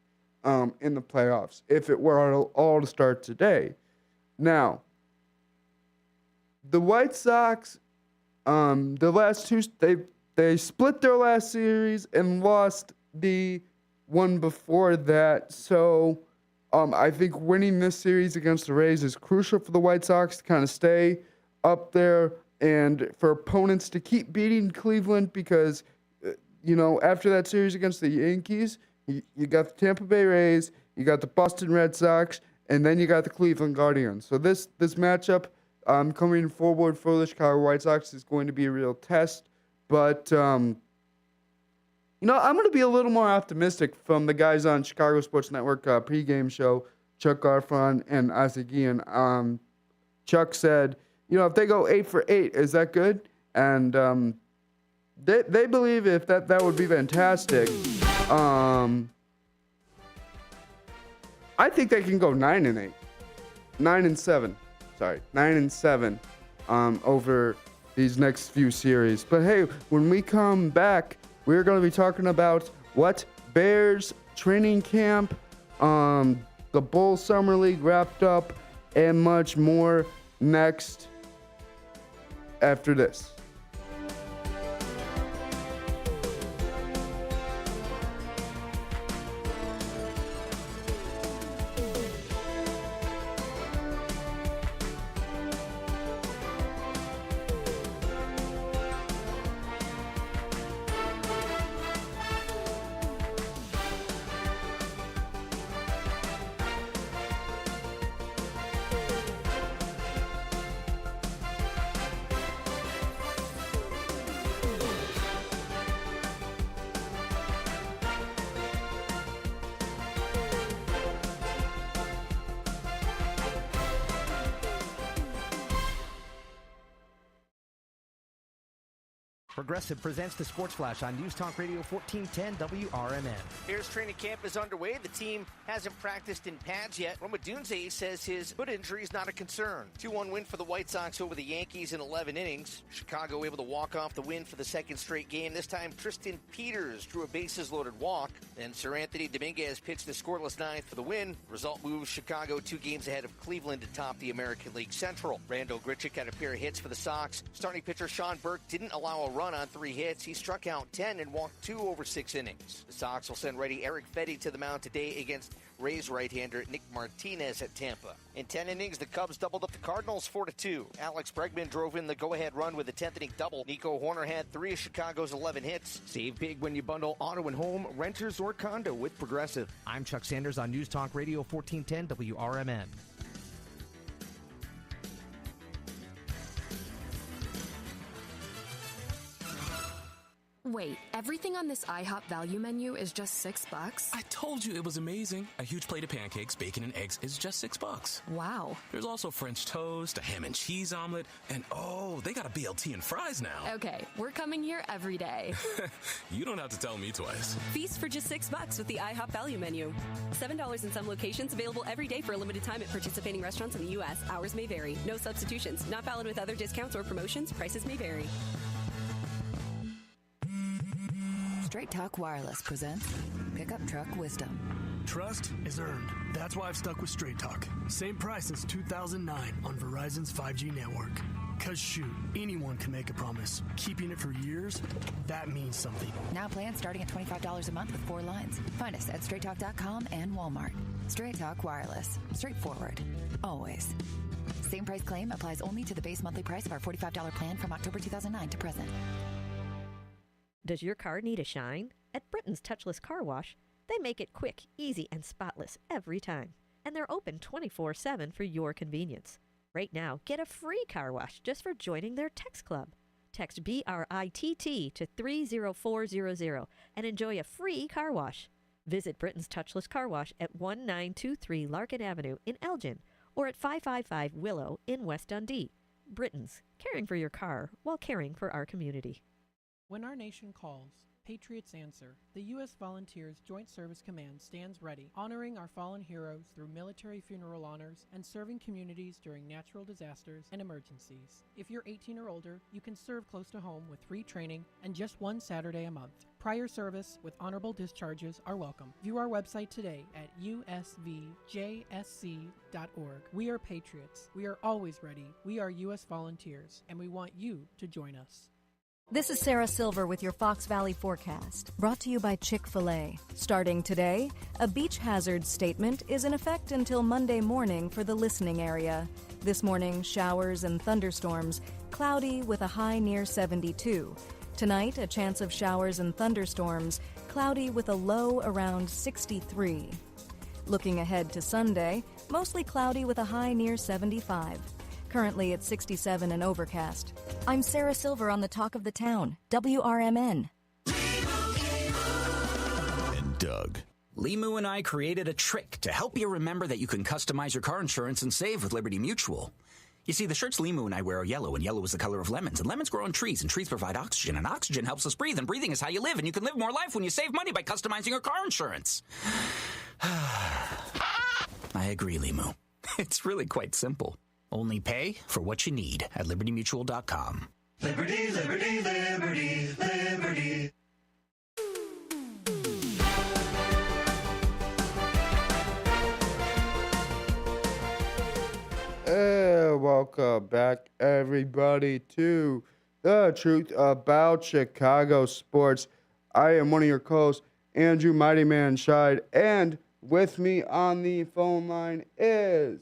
in the playoffs if it were all to start today. Now, the White Sox, the last two, they split their last series and lost the one before that. So I think winning this series against the Rays is crucial for the White Sox to kind of stay up there and for opponents to keep beating Cleveland because, after that series against the Yankees, you got the Tampa Bay Rays, you got the Boston Red Sox, and then you got the Cleveland Guardians. So this matchup coming forward for the Chicago White Sox is going to be a real test. But, I'm going to be a little more optimistic from the guys on Chicago Sports Network pregame show, Chuck Garfon and Ozzie Guillen. Chuck said, if they go 8 for 8, is that good? And they believe if that would be fantastic. I think they can go 9 and 8. 9 and 7. Sorry, 9 and 7 over these next few series. But hey, when we come back, we're going to be talking about what Bears training camp, the Bull Summer League wrapped up, and much more next after this. Progressive presents the Sports Flash on News Talk Radio 1410 WRMN. Bears training camp is underway. The team hasn't practiced in pads yet. Roma Dunze says his foot injury is not a concern. 2-1 win for the White Sox over the Yankees in 11 innings. Chicago able to walk off the win for the second straight game. This time, Tristan Peters drew a bases-loaded walk. And Sir Anthony Dominguez pitched the scoreless ninth for the win. Result moves Chicago 2 games ahead of Cleveland to top the American League Central. Randall Grichuk had a pair of hits for the Sox. Starting pitcher Sean Burke didn't allow a run on 3 hits. He struck out 10 and walked 2 over 6 innings. The Sox will send righty Eric Fetty to the mound today against Rays right-hander Nick Martinez at Tampa. In 10 innings, the Cubs doubled up the Cardinals 4-2. Alex Bregman drove in the go-ahead run with a 10th inning double. Nico Horner had 3 of Chicago's 11 hits. Save big when you bundle auto and home, renters, or condo with Progressive. I'm Chuck Sanders on News Talk Radio 1410 WRMN. Wait, everything on this IHOP value menu is just $6? I told you it was amazing. A huge plate of pancakes, bacon, and eggs is just $6. Wow. There's also French toast, a ham and cheese omelet, and oh, they got a BLT and fries now. Okay, we're coming here every day. You don't have to tell me twice. Feast for just $6 with the IHOP value menu. $7 in some locations, available every day for a limited time at participating restaurants in the U.S. Hours may vary. No substitutions. Not valid with other discounts or promotions. Prices may vary. Straight Talk Wireless presents Pickup Truck Wisdom. Trust is earned. That's why I've stuck with Straight Talk. Same price since 2009 on Verizon's 5G network. Cause shoot, anyone can make a promise. Keeping it for years, that means something. Now plans starting at $25 a month with 4 lines. Find us at straighttalk.com and Walmart. Straight Talk Wireless. Straightforward. Always. Same price claim applies only to the base monthly price of our $45 plan from October 2009 to present. Does your car need a shine? At Britain's Touchless Car Wash, they make it quick, easy, and spotless every time. And they're open 24/7 for your convenience. Right now, get a free car wash just for joining their text club. Text BRITT to 30400 and enjoy a free car wash. Visit Britain's Touchless Car Wash at 1923 Larkin Avenue in Elgin or at 555 Willow in West Dundee. Britain's, caring for your car while caring for our community. When our nation calls, patriots answer. The U.S. Volunteers Joint Service Command stands ready, honoring our fallen heroes through military funeral honors and serving communities during natural disasters and emergencies. If you're 18 or older, you can serve close to home with free training and just 1 Saturday a month. Prior service with honorable discharges are welcome. View our website today at usvjsc.org. We are patriots. We are always ready. We are U.S. Volunteers, and we want you to join us. This is Sarah Silver with your Fox Valley forecast, brought to you by Chick-fil-A. Starting today, a beach hazard statement is in effect until Monday morning for the listening area. This morning, showers and thunderstorms, cloudy with a high near 72. Tonight, a chance of showers and thunderstorms, cloudy with a low around 63. Looking ahead to Sunday, mostly cloudy with a high near 75. Currently at 67 and overcast. I'm Sarah Silver on the Talk of the Town, WRMN. And Doug. Limu and I created a trick to help you remember that you can customize your car insurance and save with Liberty Mutual. You see, the shirts Limu and I wear are yellow, and yellow is the color of lemons. And lemons grow on trees, and trees provide oxygen, and oxygen helps us breathe, and breathing is how you live, and you can live more life when you save money by customizing your car insurance. I agree, Limu. It's really quite simple. Only pay for what you need at libertymutual.com. Liberty, liberty, liberty, liberty. Hey, welcome back, everybody, to The Truth About Chicago Sports. I am one of your co-hosts, Andrew Mighty Man Scheid, and with me on the phone line is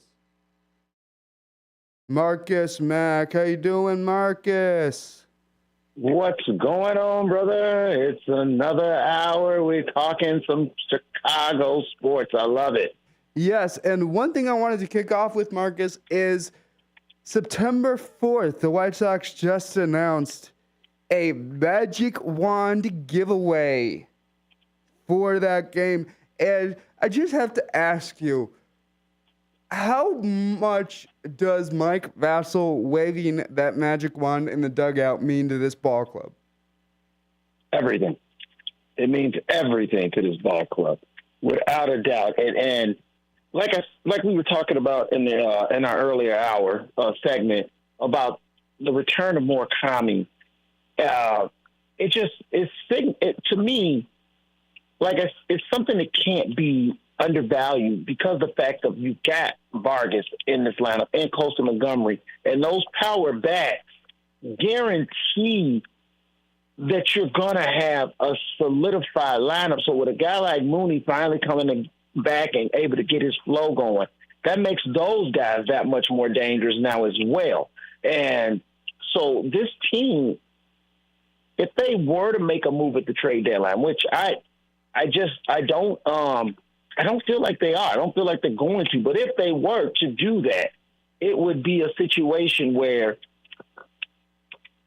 Marcus Mack. How you doing, Marcus? What's going on, brother? It's another hour. We're talking some Chicago sports. I love it. Yes, and one thing I wanted to kick off with, Marcus, is September 4th, the White Sox just announced a Magic Wand giveaway for that game. And I just have to ask you, how much does Mike Vassell waving that magic wand in the dugout mean to this ball club? everything. It means everything to this ball club, without a doubt. And like we were talking about in our earlier hour segment about the return of Murakami, to me, it's something that can't be undervalued because of the fact that you've got Vargas in this lineup and Coastal Montgomery, and those power backs guarantee that you're going to have a solidified lineup. So with a guy like Mooney finally coming back and able to get his flow going, that makes those guys that much more dangerous now as well. And so this team, if they were to make a move at the trade deadline, which I don't feel like they are. I don't feel like they're going to. But if they were to do that, it would be a situation where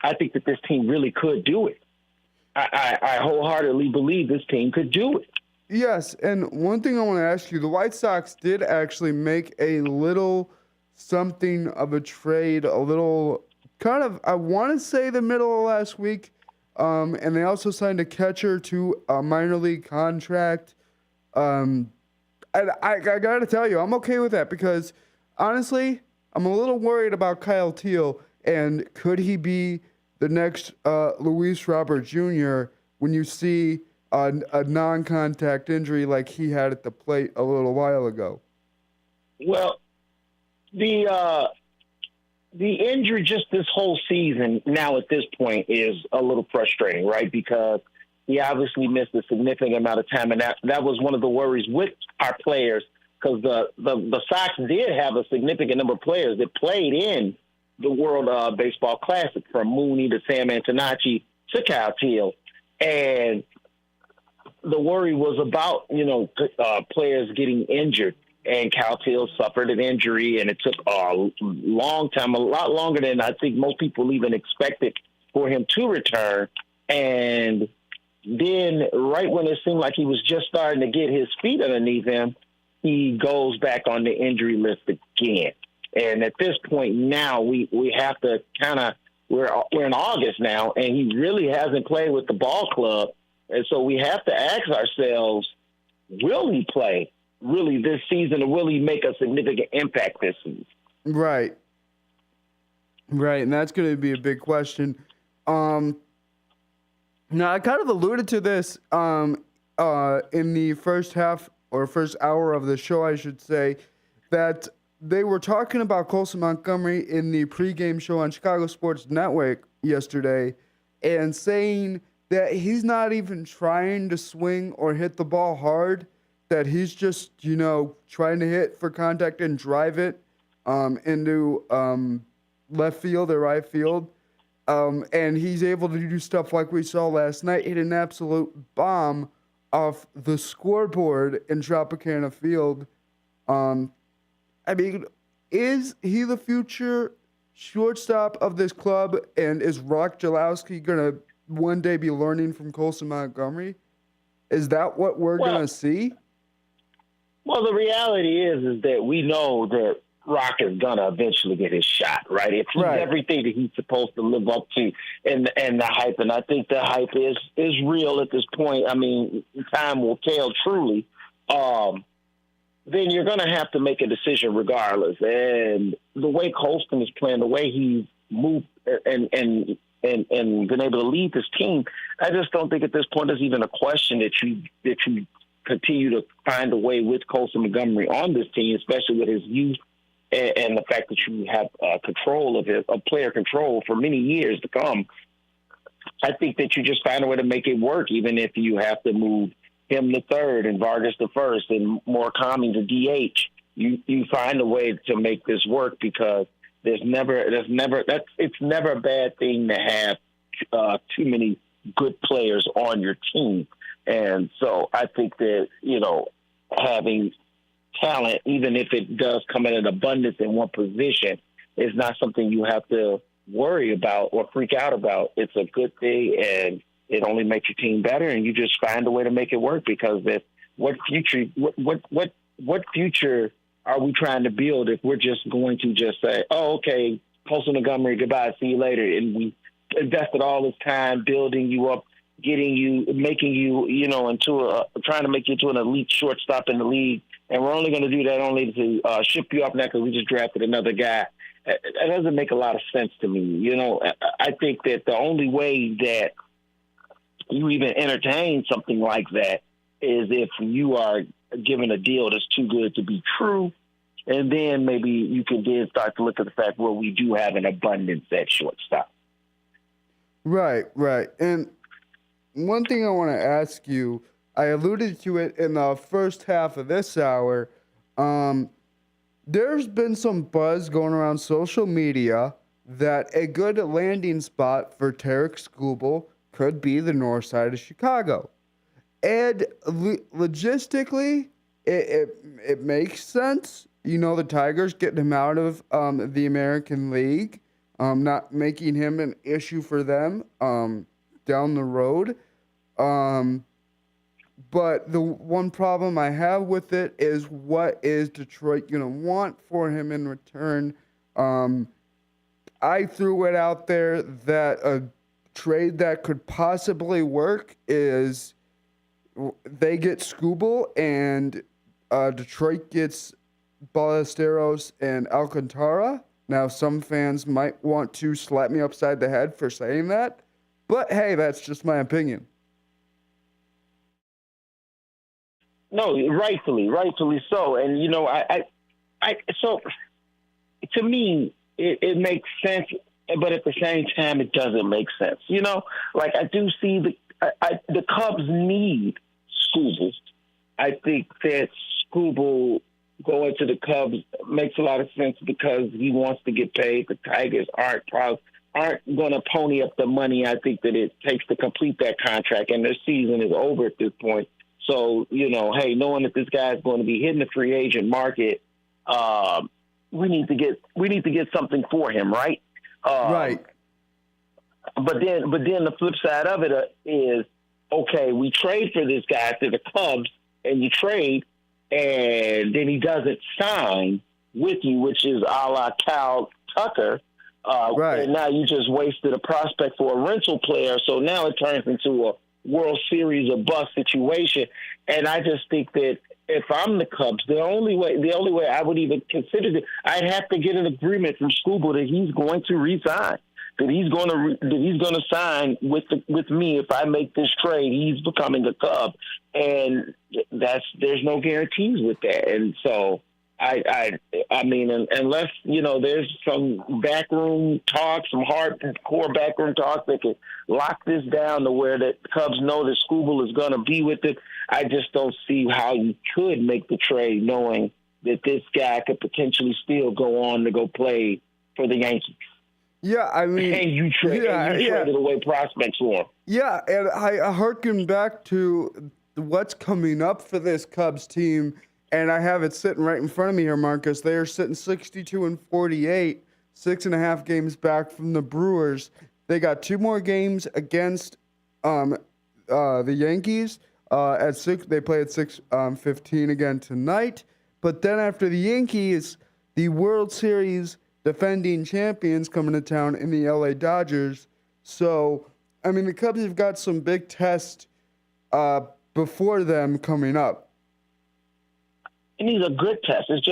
I think that this team really could do it. I wholeheartedly believe this team could do it. Yes, and one thing I want to ask you, the White Sox did actually make a little something of a trade, a little kind of, I want to say the middle of last week, and they also signed a catcher to a minor league contract. I got to tell you, I'm okay with that because, honestly, I'm a little worried about Kyle Teal, and could he be the next Luis Robert Jr. when you see a non-contact injury like he had at the plate a little while ago? Well, the injury just this whole season now at this point is a little frustrating, right? Because he obviously missed a significant amount of time, and that was one of the worries with our players because the Sox did have a significant number of players that played in the World Baseball Classic, from Mooney to Sam Antonacci to Kyle Teal. And the worry was about, players getting injured. And Kyle Teal suffered an injury, and it took a long time, a lot longer than I think most people even expected for him to return. And then right when it seemed like he was just starting to get his feet underneath him, he goes back on the injury list again. And at this point now, we have to we're in August now, and he really hasn't played with the ball club. And so we have to ask ourselves, will he play really this season, or will he make a significant impact this season? Right. And that's going to be a big question. Now, I kind of alluded to this in the first half or first hour of the show, I should say, that they were talking about Colson Montgomery in the pregame show on Chicago Sports Network yesterday and saying that he's not even trying to swing or hit the ball hard, that he's just, trying to hit for contact and drive it into left field or right field. And he's able to do stuff like we saw last night, hit an absolute bomb off the scoreboard in Tropicana Field. Is he the future shortstop of this club, and is Rock Jalowski going to one day be learning from Colson Montgomery? Is that what we're going to see? Well, the reality is that we know that Rock is going to eventually get his shot, right? It's everything that he's supposed to live up to, and the hype. And I think the hype is real at this point. I mean, time will tell truly. Then you're going to have to make a decision regardless. And the way Colston is playing, the way he's moved and been able to lead this team, I just don't think at this point there's even a question that you continue to find a way with Colson Montgomery on this team, especially with his youth and the fact that you have control of player control for many years to come. I think that you just find a way to make it work, even if you have to move him to third and Vargas to first and Murakami to DH. You find a way to make this work because it's never a bad thing to have too many good players on your team. And so I think that, having talent, even if it does come in an abundance in one position, is not something you have to worry about or freak out about. It's a good thing, and it only makes your team better, and you just find a way to make it work because what future are we trying to build if we're just going to just say, oh, okay, Colson Montgomery, goodbye, see you later, and we invested all this time building you up making you, trying to make you into an elite shortstop in the league. And we're only going to do that only to ship you off now because we just drafted another guy. That doesn't make a lot of sense to me. I think that the only way that you even entertain something like that is if you are given a deal that's too good to be true. And then maybe you can then start to look at the fact where we do have an abundance at shortstop. Right. And one thing I want to ask you, I alluded to it in the first half of this hour. There's been some buzz going around social media that a good landing spot for Tarek Skubal could be the north side of Chicago. And logistically, it makes sense. The Tigers getting him out of the American League, not making him an issue for them down the road. But the one problem I have with it is, what is Detroit going to want for him in return? I threw it out there that a trade that could possibly work is they get Skubal and Detroit gets Ballesteros and Alcantara. Now, some fans might want to slap me upside the head for saying that, but hey, that's just my opinion. No, rightfully so. And so to me, it makes sense, but at the same time, it doesn't make sense. I do see the Cubs need Skubal. I think that Skubal going to the Cubs makes a lot of sense because he wants to get paid. The Tigers aren't going to pony up the money I think that it takes to complete that contract, and their season is over at this point. So, hey, knowing that this guy is going to be hitting the free agent market, we need to get something for him, right? Right. But then the flip side of it is, okay, we trade for this guy to the Cubs, and you trade, and then he doesn't sign with you, which is a la Cal Tucker. Right. And now you just wasted a prospect for a rental player. So now it turns into a World Series or bust situation. And I just think that if I'm the Cubs, the only way I would even consider it, I'd have to get an agreement from Skubal that he's going to resign, that he's going to sign with me. If I make this trade, he's becoming a Cub, and there's no guarantees with that. And so I mean, unless there's some backroom talk, some hardcore backroom talk that can lock this down to where the Cubs know that Skubal is going to be with it, I just don't see how you could make the trade knowing that this guy could potentially still go on to go play for the Yankees. Yeah, I mean, and you traded away prospects for him. Yeah, and I harken back to what's coming up for this Cubs team. And I have it sitting right in front of me here, Marcus. They are sitting 62-48, 6.5 games back from the Brewers. They got 2 more games against the Yankees. At 6, they play at 6:15 again tonight. But then after the Yankees, the World Series defending champions coming to town in the LA Dodgers. So, I mean, the Cubs have got some big tests before them coming up. And these are good tests. It's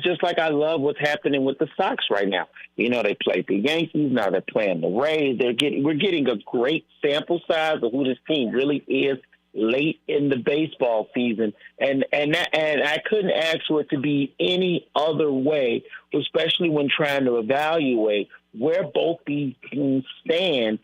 just like I love what's happening with the Sox right now. They played the Yankees. Now they're playing the Rays. We're getting a great sample size of who this team really is late in the baseball season. And I couldn't ask for it to be any other way, especially when trying to evaluate where both these teams stand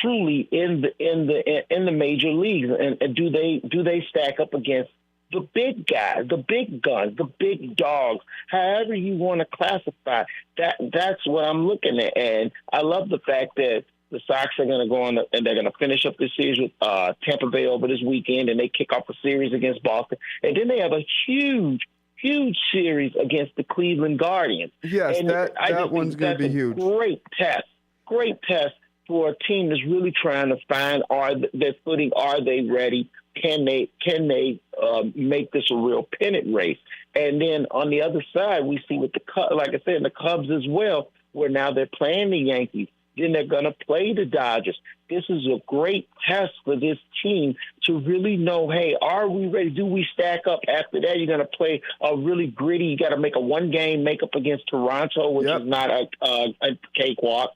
truly in the major leagues, and do they stack up against the big guys, the big guns, the big dogs, however you want to classify. That's what I'm looking at. And I love the fact that the Sox are going to go on and they're going to finish up this series with Tampa Bay over this weekend, and they kick off a series against Boston. And then they have a huge series against the Cleveland Guardians. Yes, and that one's going to be huge. Great test for a team that's really trying to find their footing. Are they ready? Can they make this a real pennant race? And then on the other side, we see with the Cubs as well, where now they're playing the Yankees. Then they're going to play the Dodgers. This is a great test for this team to really know, hey, are we ready? Do we stack up? After that, you're going to play a really gritty. You got to make a one-game makeup against Toronto, which is not a cakewalk.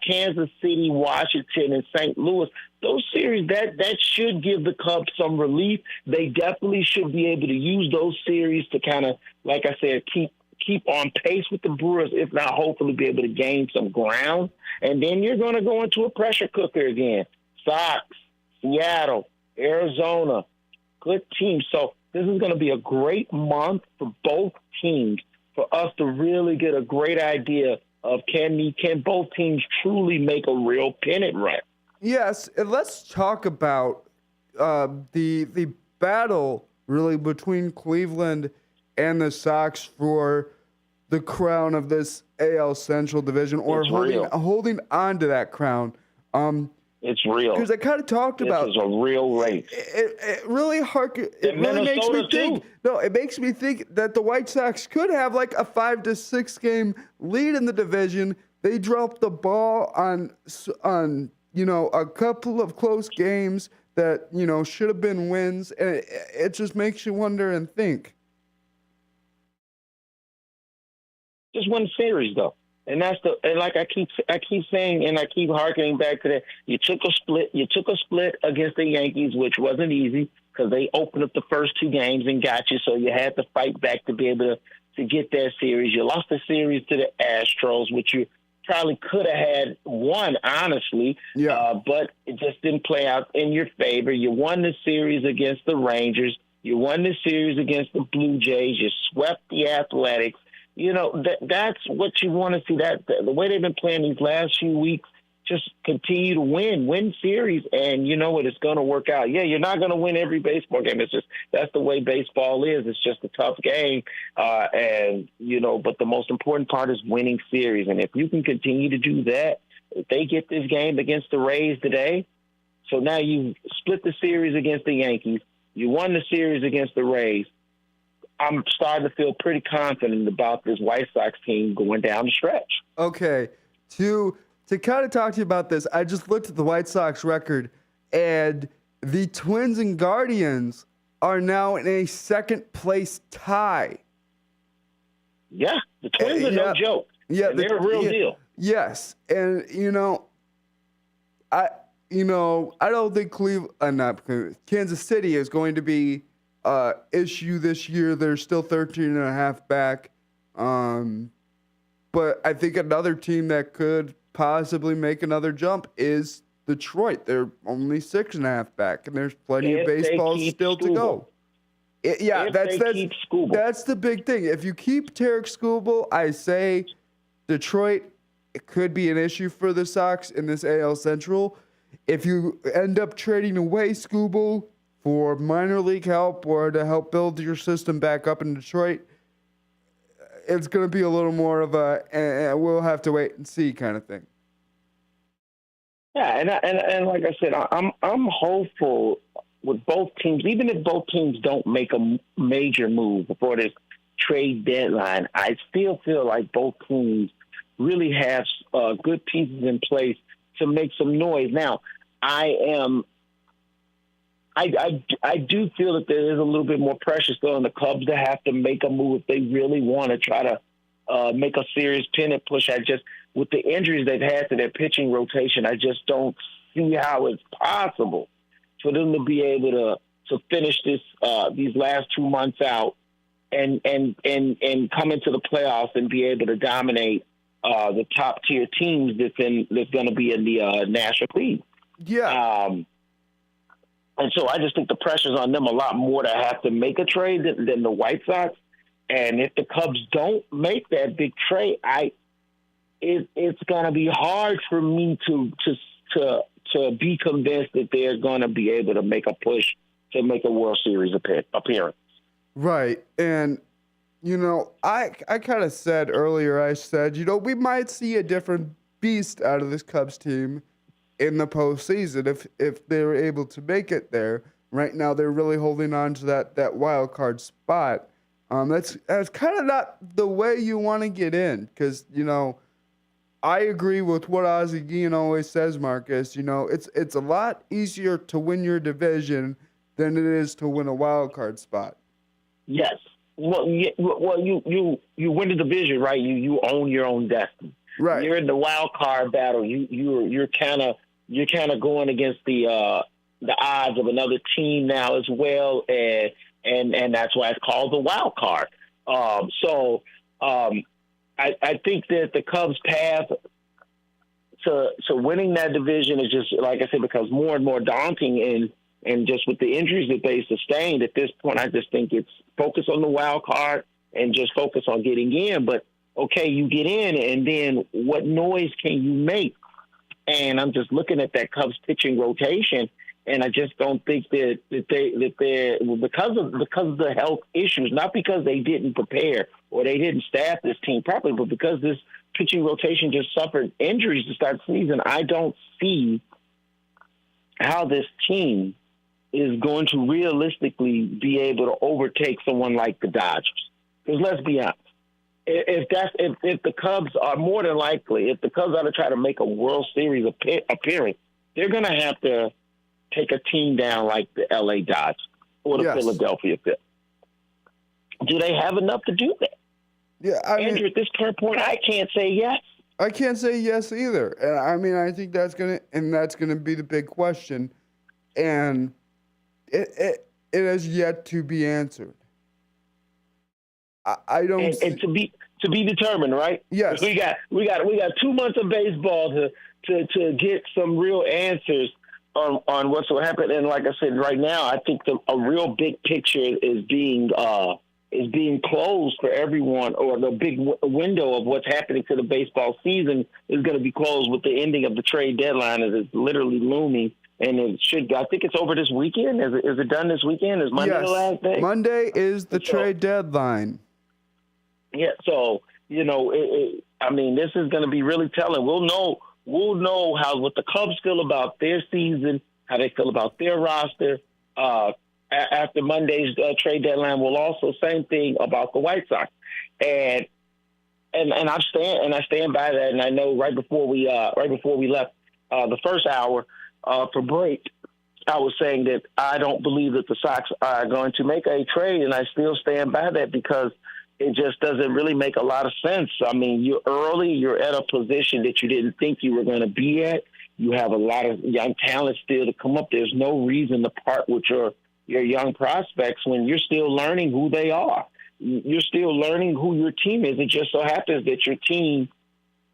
Kansas City, Washington, and St. Louis. Those series, that should give the Cubs some relief. They definitely should be able to use those series to kind of, like I said, keep on pace with the Brewers, if not hopefully be able to gain some ground. And then you're going to go into a pressure cooker again. Sox, Seattle, Arizona, good teams. So this is going to be a great month for both teams for us to really get a great idea of can both teams truly make a real pennant run. Yes, and let's talk about the battle really between Cleveland and the Sox for the crown of this AL Central division, or holding on to that crown. It's real. Because I kind of talked about this is a real race. It really makes me think. No, it makes me think that the White Sox could have like a 5 to 6 game lead in the division. They dropped the ball on a couple of close games that should have been wins, and it just makes you wonder and think. Just one series though. And like I keep saying, and I keep harkening back to that. You took a split against the Yankees, which wasn't easy because they opened up the first 2 games and got you. So you had to fight back to be able to get that series. You lost the series to the Astros, which you probably could have had won, honestly. But it just didn't play out in your favor. You won the series against the Rangers. You won the series against the Blue Jays. You swept the Athletics. That's what you want to see. That the way they've been playing these last few weeks, just continue to win series, and you know what, it's going to work out. Yeah, you're not going to win every baseball game. It's just that's the way baseball is. It's just a tough game, but the most important part is winning series. And if you can continue to do that, if they get this game against the Rays today, so now you split the series against the Yankees, you won the series against the Rays. I'm starting to feel pretty confident about this White Sox team going down the stretch. Okay, to kind of talk to you about this, I just looked at the White Sox record, and the Twins and Guardians are now in a second-place tie. Yeah, the Twins are no joke. Yeah, they're a real deal. Yes, and I don't think Kansas City is going to be issue this year. They're still 13.5 back. But I think another team that could possibly make another jump is Detroit. They're only 6.5 back, and there's plenty of baseball still to go. That's the big thing. If you keep Tarek Skubal, I say Detroit, it could be an issue for the Sox in this AL Central. If you end up trading away Skubal for minor league help or to help build your system back up in Detroit, it's going to be a little more of we'll have to wait and see kind of thing. Yeah, and like I said, I'm hopeful with both teams, even if both teams don't make a major move before this trade deadline. I still feel like both teams really have good pieces in place to make some noise. Now, I do feel that there is a little bit more pressure still on the Cubs to have to make a move if they really want to try to make a serious pennant push. With the injuries they've had to their pitching rotation, I just don't see how it's possible for them to be able to finish these last 2 months out and come into the playoffs and be able to dominate the top tier teams that's going to be in the National League. Yeah. And so I just think the pressure's on them a lot more to have to make a trade than the White Sox. And if the Cubs don't make that big trade, it's going to be hard for me to be convinced that they're going to be able to make a push to make a World Series appearance. Right. And, I kind of said earlier, we might see a different beast out of this Cubs team in the postseason if they're able to make it there. Right now, they're really holding on to that wild card spot. That's kind of not the way you want to get in because, I agree with what Ozzie Guillen always says, Marcus. It's a lot easier to win your division than it is to win a wild card spot. Yes. Well, you win the division, right? You own your own destiny. Right. You're in the wild card battle. You're kind of going against the odds of another team now as well, and that's why it's called the wild card. I think that the Cubs' path to winning that division is just, like I said, becomes more and more daunting, and just with the injuries that they sustained at this point, I just think it's focus on the wild card and just focus on getting in. But okay, you get in, and then what noise can you make? And I'm just looking at that Cubs pitching rotation, and I just don't think that they're because of the health issues, not because they didn't prepare or they didn't staff this team properly, but because this pitching rotation just suffered injuries to start the season. I don't see how this team is going to realistically be able to overtake someone like the Dodgers. Because let's be honest, if the Cubs are more than likely, if the Cubs are to try to make a World Series appearance, they're going to have to take a team down like the LA Dodgers or the Philadelphia Phillies. Do they have enough to do that? Yeah, Andrew, at this current point, I can't say yes. I can't say yes either. And I think that's gonna be the big question, and it has yet to be answered. I don't. And to be determined, right? Yes. We got 2 months of baseball to get some real answers on what's going to happen. And like I said, right now, I think a real big picture is being closed for everyone, or the big window of what's happening to the baseball season is going to be closed with the ending of the trade deadline, as it's literally looming. And I think it's over this weekend. Is it done this weekend? Is Monday the last day? Monday is the trade deadline. Yeah, so, this is going to be really telling. We'll know what the Cubs feel about their season, how they feel about their roster. After Monday's trade deadline, we'll also same thing about the White Sox. And I stand by that. And I know right before we left the first hour for break, I was saying that I don't believe that the Sox are going to make a trade, and I still stand by that because it just doesn't really make a lot of sense. I mean, you're at a position that you didn't think you were going to be at. You have a lot of young talent still to come up. There's no reason to part with your young prospects when you're still learning who they are. You're still learning who your team is. It just so happens that your team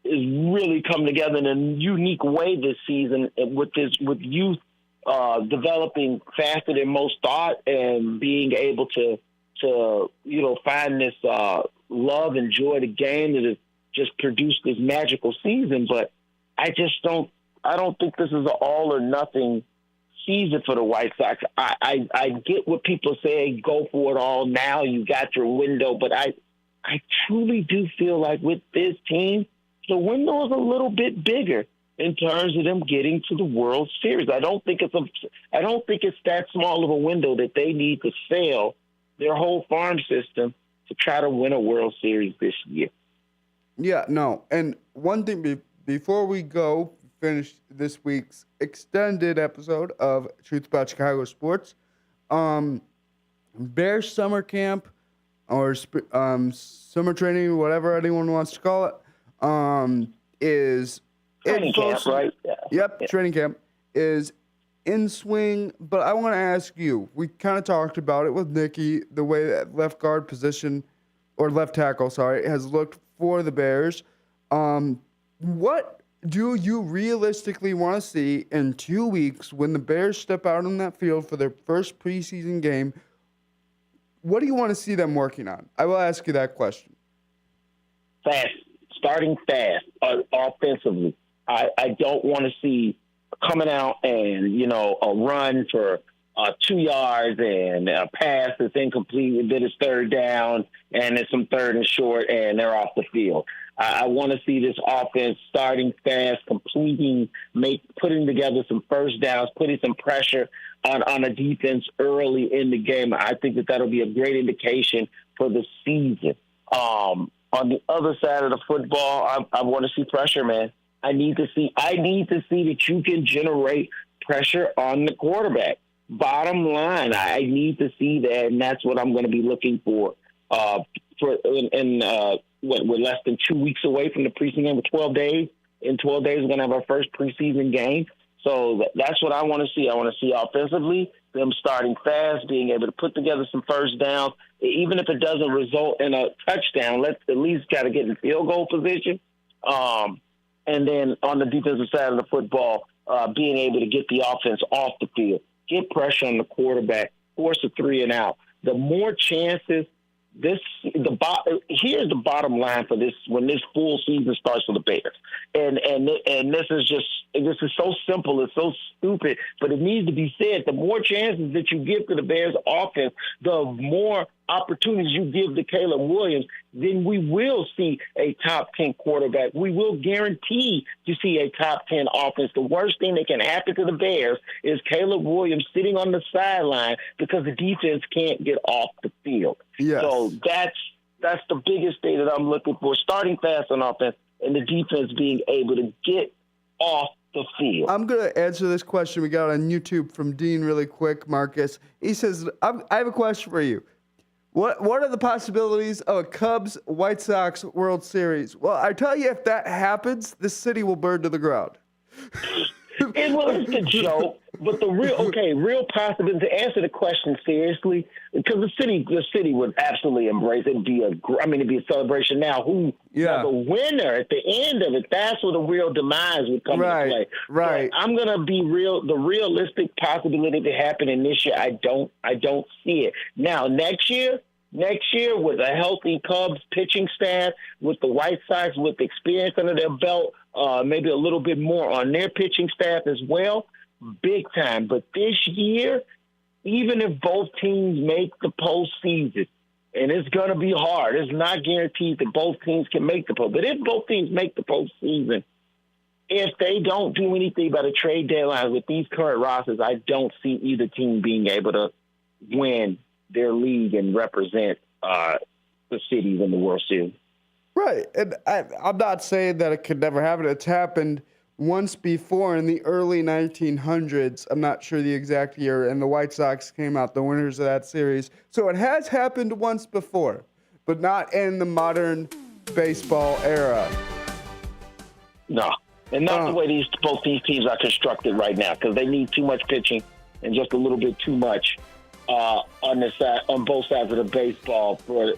is really come together in a unique way this season with youth developing faster than most thought and being able to find this love and joy the game that has just produced this magical season. But I don't think this is an all or nothing season for the White Sox. I get what people say, go for it all now, you got your window, but I truly do feel like with this team, the window is a little bit bigger in terms of them getting to the World Series. I don't think it's that small of a window that they need to sell their whole farm system to try to win a World Series this year. Yeah, no. And one thing before we finish this week's extended episode of Truth About Chicago Sports, Bears summer camp or summer training, whatever anyone wants to call it, is training camp, right? Yep, yeah. Training camp is in swing, but I want to ask you, we kind of talked about it with Nikki, the way that left tackle, has looked for the Bears. What do you realistically want to see in 2 weeks when the Bears step out on that field for their first preseason game? What do you want to see them working on? I will ask you that question. Starting fast, offensively. I don't want to see coming out and, a run for 2 yards and a pass that's incomplete, and then it's third down and it's some third and short and they're off the field. I want to see this offense starting fast, putting together some first downs, putting some pressure on a defense early in the game. I think that'll be a great indication for the season. on the other side of the football, I want to see pressure, man. I need to see that you can generate pressure on the quarterback. Bottom line, I need to see that, and that's what I'm going to be looking for. We're less than 2 weeks away from the preseason game. With 12 days, in 12 days, we're going to have our first preseason game. So that's what I want to see. I want to see offensively them starting fast, being able to put together some first downs. Even if it doesn't result in a touchdown, let's at least got to get in field goal position. And then on the defensive side of the football, being able to get the offense off the field, get pressure on the quarterback, force a 3-and-out. The more chances. Here's the bottom line for this when this full season starts for the Bears, and this is so simple, it's so stupid, but it needs to be said. The more chances that you give to the Bears offense, the more opportunities you give to Caleb Williams, then we will see a top 10 quarterback. We will guarantee to see a top 10 offense. The worst thing that can happen to the Bears is Caleb Williams sitting on the sideline because the defense can't get off the field. Yes. So that's the biggest thing that I'm looking for, starting fast on offense and the defense being able to get off the field. I'm going to answer this question we got on YouTube from Dean really quick, Marcus. He says, I have a question for you. What are the possibilities of a Cubs-White Sox World Series? Well, I tell you, if that happens, this city will burn to the ground. It's a joke, but the real possibility, to answer the question seriously, because the city would absolutely embrace it. It'd be a celebration now. The winner at the end of it, that's where the real demise would come into play. Right. But I'm gonna be real. The realistic possibility to happen in this year, I don't see it. Now next year with a healthy Cubs pitching staff, with the White Sox with experience under their belt, maybe a little bit more on their pitching staff as well, big time. But this year, even if both teams make the postseason, and it's going to be hard, it's not guaranteed that both teams can make the postseason. But if both teams make the postseason, if they don't do anything by the trade deadline with these current rosters, I don't see either team being able to win their league and represent the cities in the World Series. Right. And I'm not saying that it could never happen. It's happened once before in the early 1900s. I'm not sure the exact year, and the White Sox came out the winners of that series. So it has happened once before, but not in the modern baseball era. No. And not the way both these teams are constructed right now, because they need too much pitching and just a little bit too much on both sides of the baseball for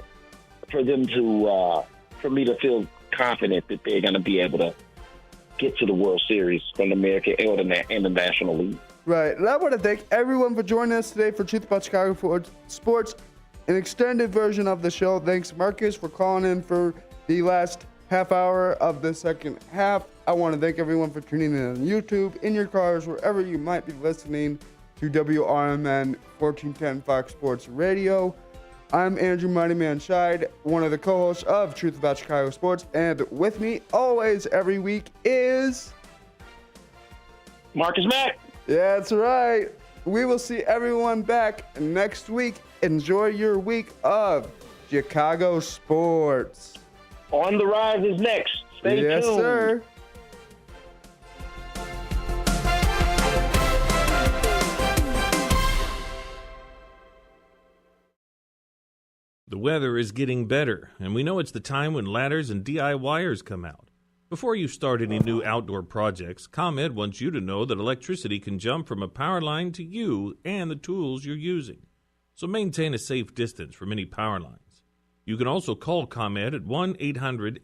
them to for me to feel confident that they're going to be able to get to the World Series from the American and the National League. Right. And I want to thank everyone for joining us today for Truth About Chicago Sports, an extended version of the show. Thanks, Marcus, for calling in for the last half hour of the second half. I want to thank everyone for tuning in on YouTube, in your cars, wherever you might be listening to WRMN 1410 Fox Sports Radio. I'm Andrew Mighty Man Scheid, one of the co-hosts of Truth About Chicago Sports, and with me always every week is Marcus Mack. Yeah, that's right. We will see everyone back next week. Enjoy your week of Chicago sports. On the Rise is next. Stay tuned. Yes, sir. The weather is getting better, and we know it's the time when ladders and DIYers come out. Before you start any new outdoor projects, ComEd wants you to know that electricity can jump from a power line to you and the tools you're using. So maintain a safe distance from any power lines. You can also call ComEd at 1-800-EDISON